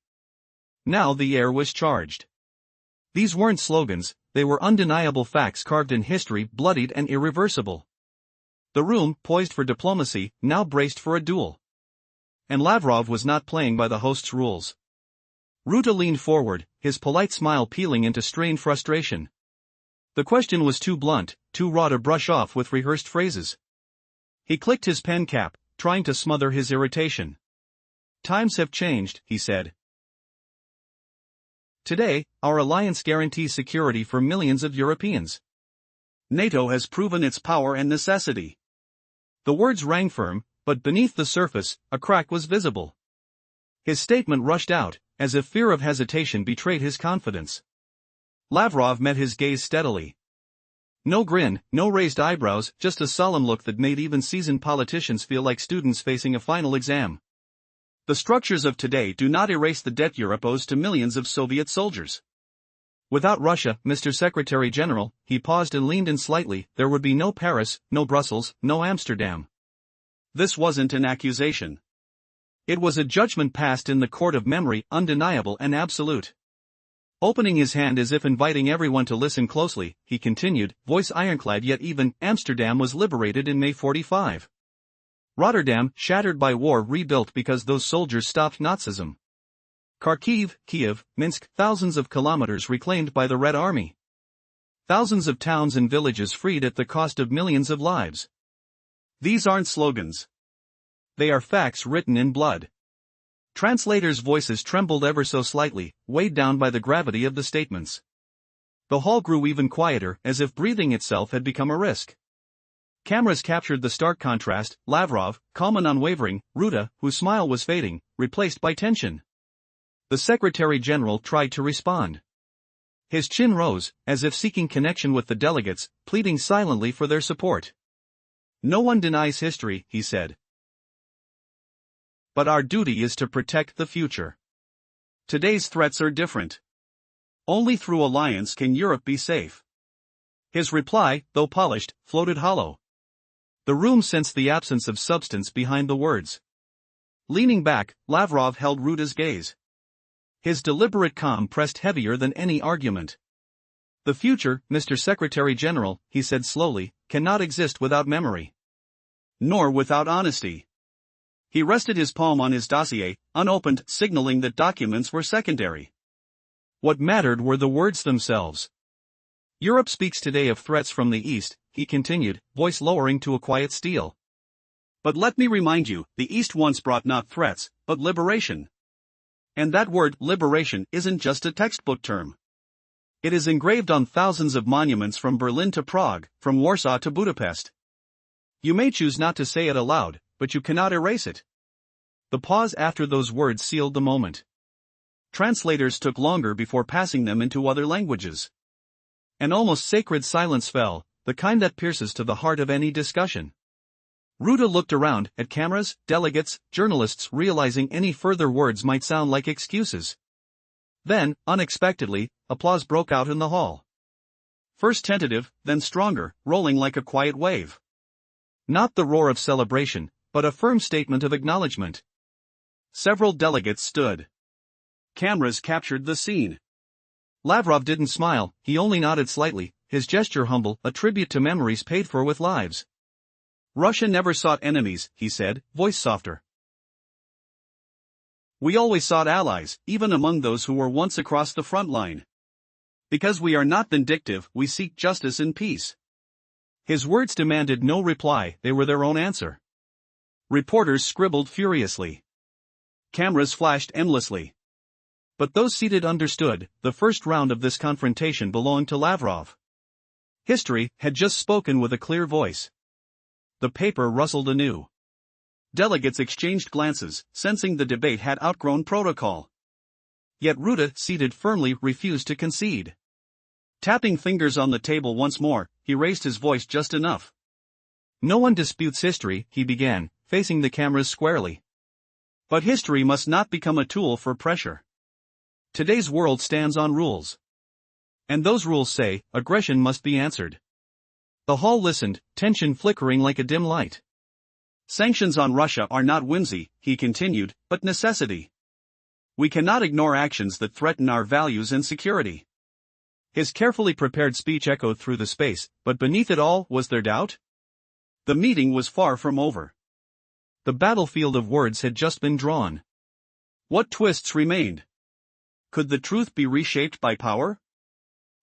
Now the air was charged. These weren't slogans, they were undeniable facts carved in history, bloodied and irreversible. The room, poised for diplomacy, now braced for a duel. And Lavrov was not playing by the host's rules. Rutte leaned forward, his polite smile peeling into strained frustration. The question was too blunt, too raw to brush off with rehearsed phrases. He clicked his pen cap, trying to smother his irritation. Times have changed, he said. Today, our alliance guarantees security for millions of Europeans. NATO has proven its power and necessity. The words rang firm, but beneath the surface, a crack was visible. His statement rushed out, as if fear of hesitation betrayed his confidence. Lavrov met his gaze steadily. No grin, no raised eyebrows, just a solemn look that made even seasoned politicians feel like students facing a final exam. The structures of today do not erase the debt Europe owes to millions of Soviet soldiers. Without Russia, Mr. Secretary General, he paused and leaned in slightly, there would be no Paris, no Brussels, no Amsterdam. This wasn't an accusation. It was a judgment passed in the court of memory, undeniable and absolute. Opening his hand as if inviting everyone to listen closely, he continued, voice ironclad yet even, Amsterdam was liberated in May 45. Rotterdam, shattered by war, rebuilt because those soldiers stopped Nazism. Kharkiv, Kiev, Minsk, thousands of kilometers reclaimed by the Red Army. Thousands of towns and villages freed at the cost of millions of lives. These aren't slogans. They are facts written in blood. Translators' voices trembled ever so slightly, weighed down by the gravity of the statements. The hall grew even quieter, as if breathing itself had become a risk. Cameras captured the stark contrast: Lavrov, calm and unwavering; Ruta, whose smile was fading, replaced by tension. The Secretary-General tried to respond. His chin rose, as if seeking connection with the delegates, pleading silently for their support. "No one denies history," he said. "But our duty is to protect the future. Today's threats are different. Only through alliance can Europe be safe." His reply, though polished, floated hollow. The room sensed the absence of substance behind the words. Leaning back, Lavrov held Ruta's gaze. His deliberate calm pressed heavier than any argument. "The future, Mr. Secretary-General," he said slowly, "cannot exist without memory. Nor without honesty." He rested his palm on his dossier, unopened, signaling that documents were secondary. What mattered were the words themselves. "Europe speaks today of threats from the East," he continued, voice lowering to a quiet steel. "But let me remind you, the East once brought not threats, but liberation. And that word, liberation, isn't just a textbook term. It is engraved on thousands of monuments from Berlin to Prague, from Warsaw to Budapest. You may choose not to say it aloud, but you cannot erase it." The pause after those words sealed the moment. Translators took longer before passing them into other languages. An almost sacred silence fell, the kind that pierces to the heart of any discussion. Ruta looked around, at cameras, delegates, journalists, realizing any further words might sound like excuses. Then, unexpectedly, applause broke out in the hall. First tentative, then stronger, rolling like a quiet wave. Not the roar of celebration, but a firm statement of acknowledgement. Several delegates stood. Cameras captured the scene. Lavrov didn't smile, he only nodded slightly, his gesture humble, a tribute to memories paid for with lives. "Russia never sought enemies," he said, voice softer. "We always sought allies, even among those who were once across the front line. Because we are not vindictive, we seek justice and peace." His words demanded no reply, they were their own answer. Reporters scribbled furiously. Cameras flashed endlessly. But those seated understood, the first round of this confrontation belonged to Lavrov. History had just spoken with a clear voice. The paper rustled anew. Delegates exchanged glances, sensing the debate had outgrown protocol. Yet Ruta, seated firmly, refused to concede. Tapping fingers on the table once more, he raised his voice just enough. "No one disputes history," he began, facing the cameras squarely. "But history must not become a tool for pressure. Today's world stands on rules. And those rules say, aggression must be answered." The hall listened, tension flickering like a dim light. "Sanctions on Russia are not whimsy," he continued, "but necessity. We cannot ignore actions that threaten our values and security." His carefully prepared speech echoed through the space, but beneath it all, was there doubt? The meeting was far from over. The battlefield of words had just been drawn. What twists remained? Could the truth be reshaped by power?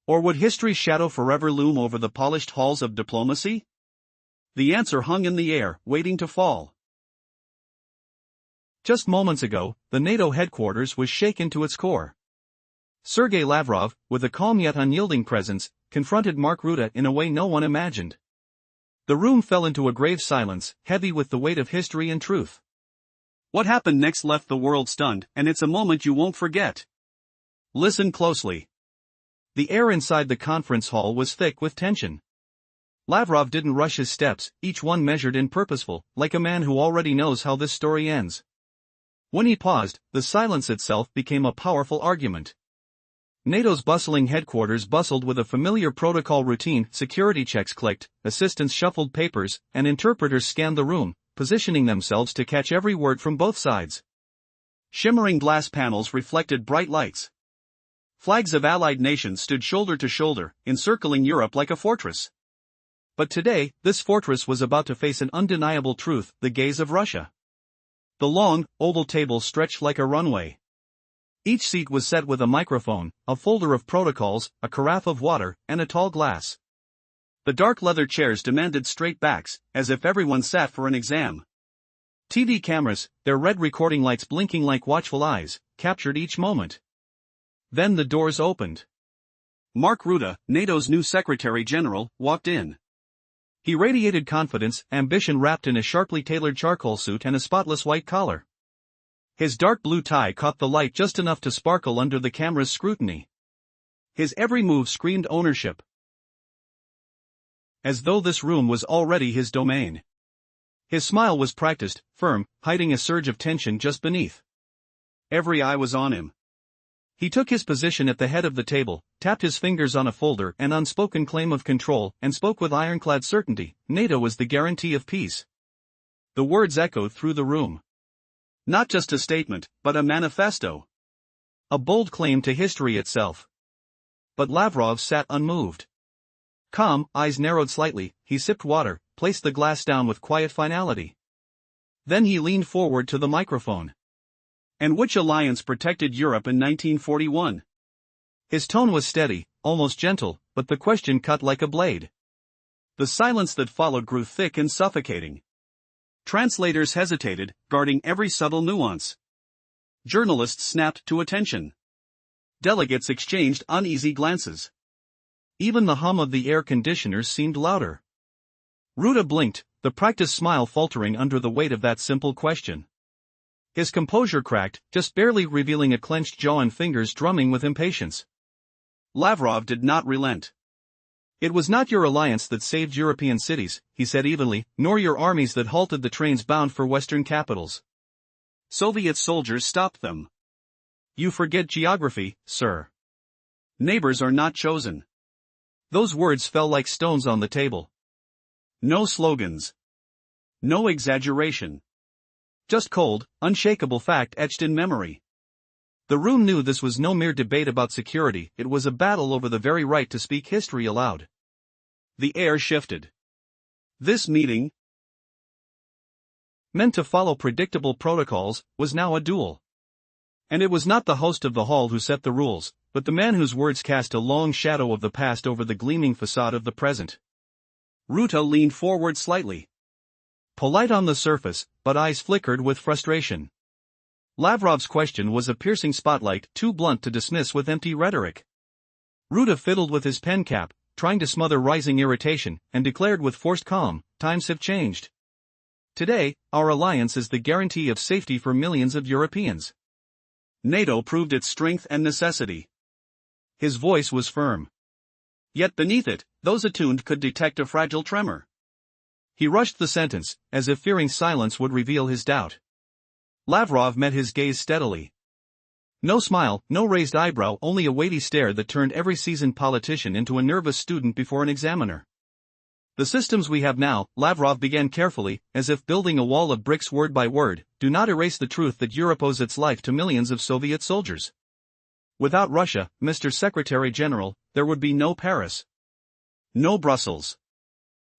Or would history's shadow forever loom over the polished halls of diplomacy? The answer hung in the air, waiting to fall. Just moments ago, the NATO headquarters was shaken to its core. Sergei Lavrov, with a calm yet unyielding presence, confronted Mark Rutte in a way no one imagined. The room fell into a grave silence, heavy with the weight of history and truth. What happened next left the world stunned, and it's a moment you won't forget. Listen closely. The air inside the conference hall was thick with tension. Lavrov didn't rush his steps, each one measured and purposeful, like a man who already knows how this story ends. When he paused, the silence itself became a powerful argument. NATO's bustling headquarters bustled with a familiar protocol routine. Security checks clicked, assistants shuffled papers, and interpreters scanned the room, positioning themselves to catch every word from both sides. Shimmering glass panels reflected bright lights. Flags of allied nations stood shoulder to shoulder, encircling Europe like a fortress. But today, this fortress was about to face an undeniable truth: the gaze of Russia. The long, oval table stretched like a runway. Each seat was set with a microphone, a folder of protocols, a carafe of water, and a tall glass. The dark leather chairs demanded straight backs, as if everyone sat for an exam. TV cameras, their red recording lights blinking like watchful eyes, captured each moment. Then the doors opened. Mark Rutte, NATO's new Secretary General, walked in. He radiated confidence, ambition wrapped in a sharply tailored charcoal suit and a spotless white collar. His dark blue tie caught the light just enough to sparkle under the camera's scrutiny. His every move screamed ownership. As though this room was already his domain. His smile was practiced, firm, hiding a surge of tension just beneath. Every eye was on him. He took his position at the head of the table, tapped his fingers on a folder, an unspoken claim of control, and spoke with ironclad certainty. NATO is the guarantee of peace. The words echoed through the room. Not just a statement, but a manifesto. A bold claim to history itself. But Lavrov sat unmoved. Calm, eyes narrowed slightly, he sipped water, placed the glass down with quiet finality. Then he leaned forward to the microphone. And which alliance protected Europe in 1941? His tone was steady, almost gentle, but the question cut like a blade. The silence that followed grew thick and suffocating. Translators hesitated, guarding every subtle nuance. Journalists snapped to attention. Delegates exchanged uneasy glances. Even the hum of the air conditioners seemed louder. Rutte blinked, the practiced smile faltering under the weight of that simple question. His composure cracked, just barely revealing a clenched jaw and fingers drumming with impatience. Lavrov did not relent. It was not your alliance that saved European cities, he said evenly, nor your armies that halted the trains bound for Western capitals. Soviet soldiers stopped them. You forget geography, sir. Neighbors are not chosen. Those words fell like stones on the table. No slogans. No exaggeration. Just cold, unshakable fact etched in memory. The room knew this was no mere debate about security, it was a battle over the very right to speak history aloud. The air shifted. This meeting, meant to follow predictable protocols, was now a duel. And it was not the host of the hall who set the rules, but the man whose words cast a long shadow of the past over the gleaming facade of the present. Rutte leaned forward slightly. Polite on the surface, but eyes flickered with frustration. Lavrov's question was a piercing spotlight, too blunt to dismiss with empty rhetoric. Rutte fiddled with his pen cap, trying to smother rising irritation, and declared with forced calm, times have changed. Today, our alliance is the guarantee of safety for millions of Europeans. NATO proved its strength and necessity. His voice was firm. Yet beneath it, those attuned could detect a fragile tremor. He rushed the sentence, as if fearing silence would reveal his doubt. Lavrov met his gaze steadily. No smile, no raised eyebrow, only a weighty stare that turned every seasoned politician into a nervous student before an examiner. The systems we have now, Lavrov began carefully, as if building a wall of bricks word by word, do not erase the truth that Europe owes its life to millions of Soviet soldiers. Without Russia, Mr. Secretary General, there would be no Paris. No Brussels.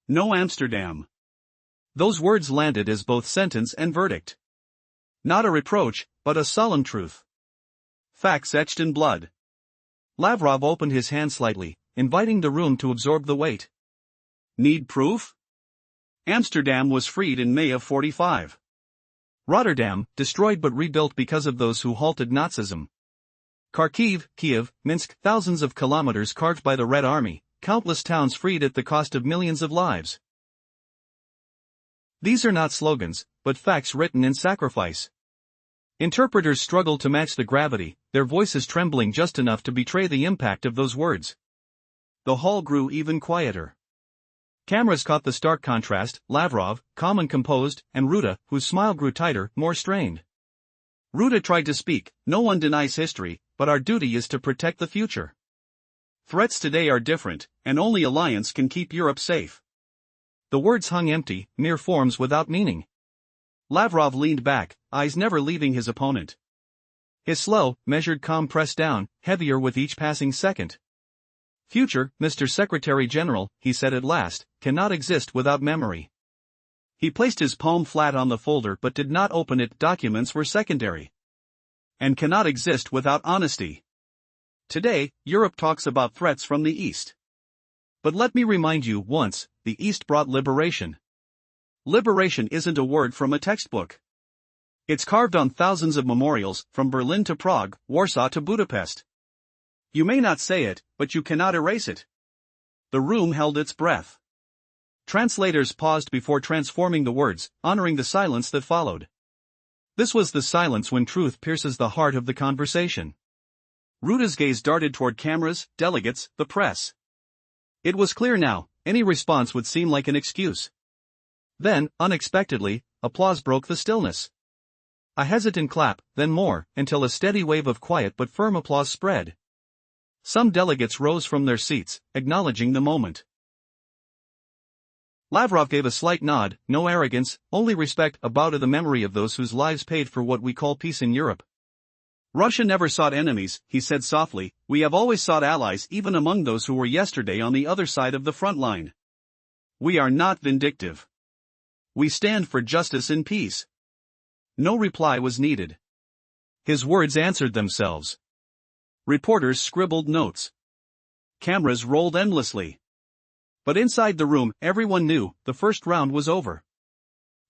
No Amsterdam. Those words landed as both sentence and verdict. Not a reproach, but a solemn truth. Facts etched in blood. Lavrov opened his hand slightly, inviting the room to absorb the weight. Need proof? Amsterdam was freed in May of 45. Rotterdam, destroyed but rebuilt because of those who halted Nazism. Kharkiv, Kiev, Minsk, thousands of kilometers carved by the Red Army, countless towns freed at the cost of millions of lives. These are not slogans, but facts written in sacrifice. Interpreters struggled to match the gravity, their voices trembling just enough to betray the impact of those words. The hall grew even quieter. Cameras caught the stark contrast, Lavrov, calm and composed, and Rutte, whose smile grew tighter, more strained. Rutte tried to speak, no one denies history, but our duty is to protect the future. Threats today are different, and only alliance can keep Europe safe. The words hung empty, mere forms without meaning. Lavrov leaned back, eyes never leaving his opponent. His slow, measured calm pressed down, heavier with each passing second. Future, Mr. Secretary General, he said at last, cannot exist without memory. He placed his palm flat on the folder but did not open it. Documents were secondary. And cannot exist without honesty. Today, Europe talks about threats from the East. But let me remind you, once, the East brought liberation. Liberation isn't a word from a textbook. It's carved on thousands of memorials, from Berlin to Prague, Warsaw to Budapest. You may not say it, but you cannot erase it. The room held its breath. Translators paused before transforming the words, honoring the silence that followed. This was the silence when truth pierces the heart of the conversation. Ruda's gaze darted toward cameras, delegates, the press. It was clear now, any response would seem like an excuse. Then, unexpectedly, applause broke the stillness. A hesitant clap, then more, until a steady wave of quiet but firm applause spread. Some delegates rose from their seats, acknowledging the moment. Lavrov gave a slight nod, no arrogance, only respect, a bow to the memory of those whose lives paid for what we call peace in Europe. Russia never sought enemies, he said softly, we have always sought allies even among those who were yesterday on the other side of the front line. We are not vindictive. We stand for justice and peace. No reply was needed. His words answered themselves. Reporters scribbled notes. Cameras rolled endlessly. But inside the room, everyone knew, the first round was over.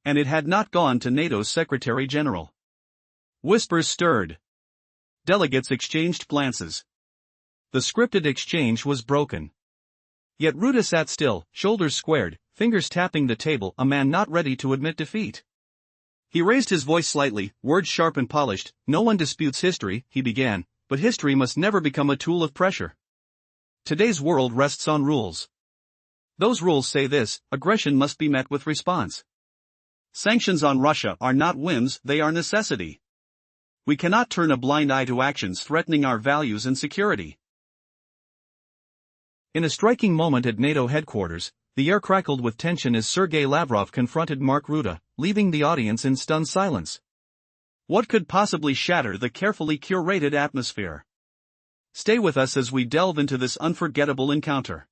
And it had not gone to NATO's Secretary General. Whispers stirred. Delegates exchanged glances. The scripted exchange was broken. Yet Ruda sat still, shoulders squared, fingers tapping the table, a man not ready to admit defeat. He raised his voice slightly, words sharp and polished. No one disputes history, he began, but history must never become a tool of pressure. Today's world rests on rules. Those rules say this: aggression must be met with response. Sanctions on Russia are not whims, they are necessity. We cannot turn a blind eye to actions threatening our values and security. In a striking moment at NATO headquarters, the air crackled with tension as Sergei Lavrov confronted Mark Rutte, leaving the audience in stunned silence. What could possibly shatter the carefully curated atmosphere? Stay with us as we delve into this unforgettable encounter.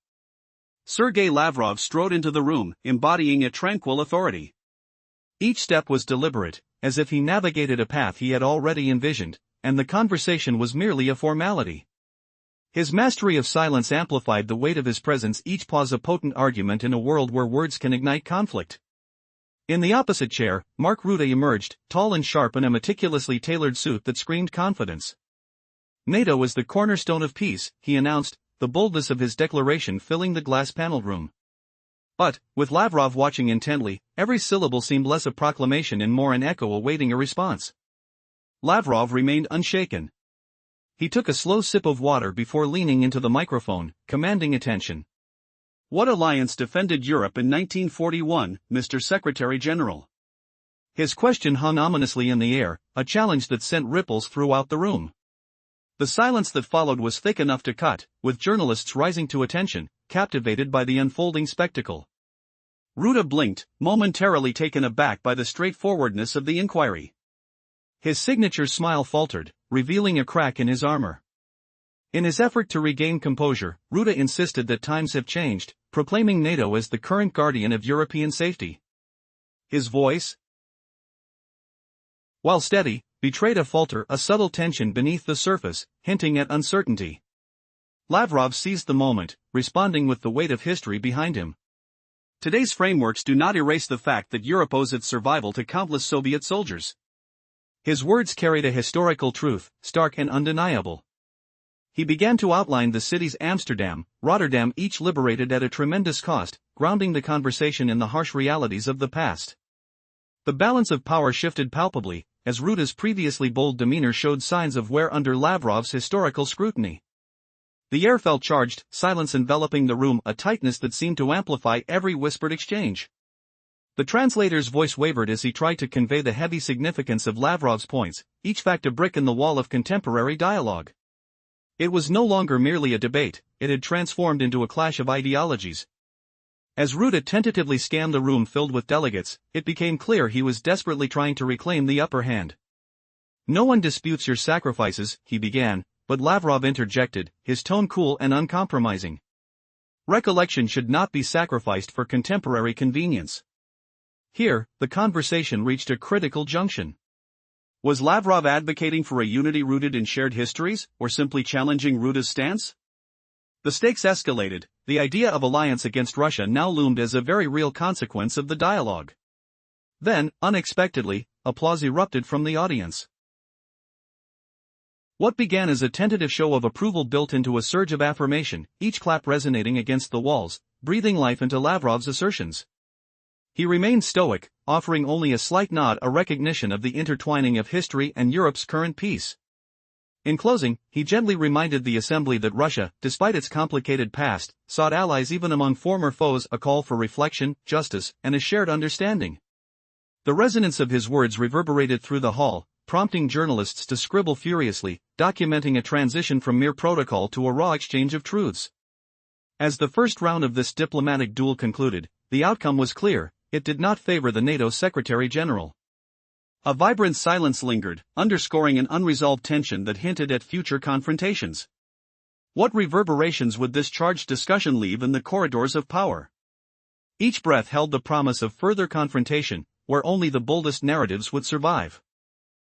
Sergei Lavrov strode into the room, embodying a tranquil authority. Each step was deliberate, as if he navigated a path he had already envisioned, and the conversation was merely a formality. His mastery of silence amplified the weight of his presence, each pause a potent argument in a world where words can ignite conflict. In the opposite chair, Mark Rutte emerged, tall and sharp in a meticulously tailored suit that screamed confidence. NATO is the cornerstone of peace, he announced, the boldness of his declaration filling the glass-paneled room. But, with Lavrov watching intently, every syllable seemed less a proclamation and more an echo awaiting a response. Lavrov remained unshaken. He took a slow sip of water before leaning into the microphone, commanding attention. What alliance defended Europe in 1941, Mr. Secretary General? His question hung ominously in the air, a challenge that sent ripples throughout the room. The silence that followed was thick enough to cut, with journalists rising to attention, captivated by the unfolding spectacle. Rutte blinked, momentarily taken aback by the straightforwardness of the inquiry. His signature smile faltered, revealing a crack in his armor. In his effort to regain composure, Rutte insisted that times have changed, proclaiming NATO as the current guardian of European safety. His voice, while steady, betrayed a falter, a subtle tension beneath the surface, hinting at uncertainty. Lavrov seized the moment, responding with the weight of history behind him. Today's frameworks do not erase the fact that Europe owes its survival to countless Soviet soldiers. His words carried a historical truth, stark and undeniable. He began to outline the cities Amsterdam, Rotterdam, each liberated at a tremendous cost, grounding the conversation in the harsh realities of the past. The balance of power shifted palpably, as Rutte's previously bold demeanor showed signs of wear under Lavrov's historical scrutiny. The air felt charged, silence enveloping the room, a tightness that seemed to amplify every whispered exchange. The translator's voice wavered as he tried to convey the heavy significance of Lavrov's points, each fact a brick in the wall of contemporary dialogue. It was no longer merely a debate, it had transformed into a clash of ideologies. As Rutte tentatively scanned the room filled with delegates, it became clear he was desperately trying to reclaim the upper hand. No one disputes your sacrifices, he began, but Lavrov interjected, his tone cool and uncompromising. Recollection should not be sacrificed for contemporary convenience. Here, the conversation reached a critical junction. Was Lavrov advocating for a unity rooted in shared histories, or simply challenging Rutte's stance? The stakes escalated, The idea of alliance against Russia now loomed as a very real consequence of the dialogue. Then, unexpectedly, applause erupted from the audience. What began as a tentative show of approval built into a surge of affirmation, each clap resonating against the walls, breathing life into Lavrov's assertions. He remained stoic, offering only a slight nod, a recognition of the intertwining of history and Europe's current peace. In closing, he gently reminded the assembly that Russia, despite its complicated past, sought allies even among former foes, a call for reflection, justice, and a shared understanding. The resonance of his words reverberated through the hall, prompting journalists to scribble furiously, documenting a transition from mere protocol to a raw exchange of truths. As the first round of this diplomatic duel concluded, the outcome was clear: it did not favor the NATO Secretary-General. A vibrant silence lingered, underscoring an unresolved tension that hinted at future confrontations. What reverberations would this charged discussion leave in the corridors of power? Each breath held the promise of further confrontation, where only the boldest narratives would survive.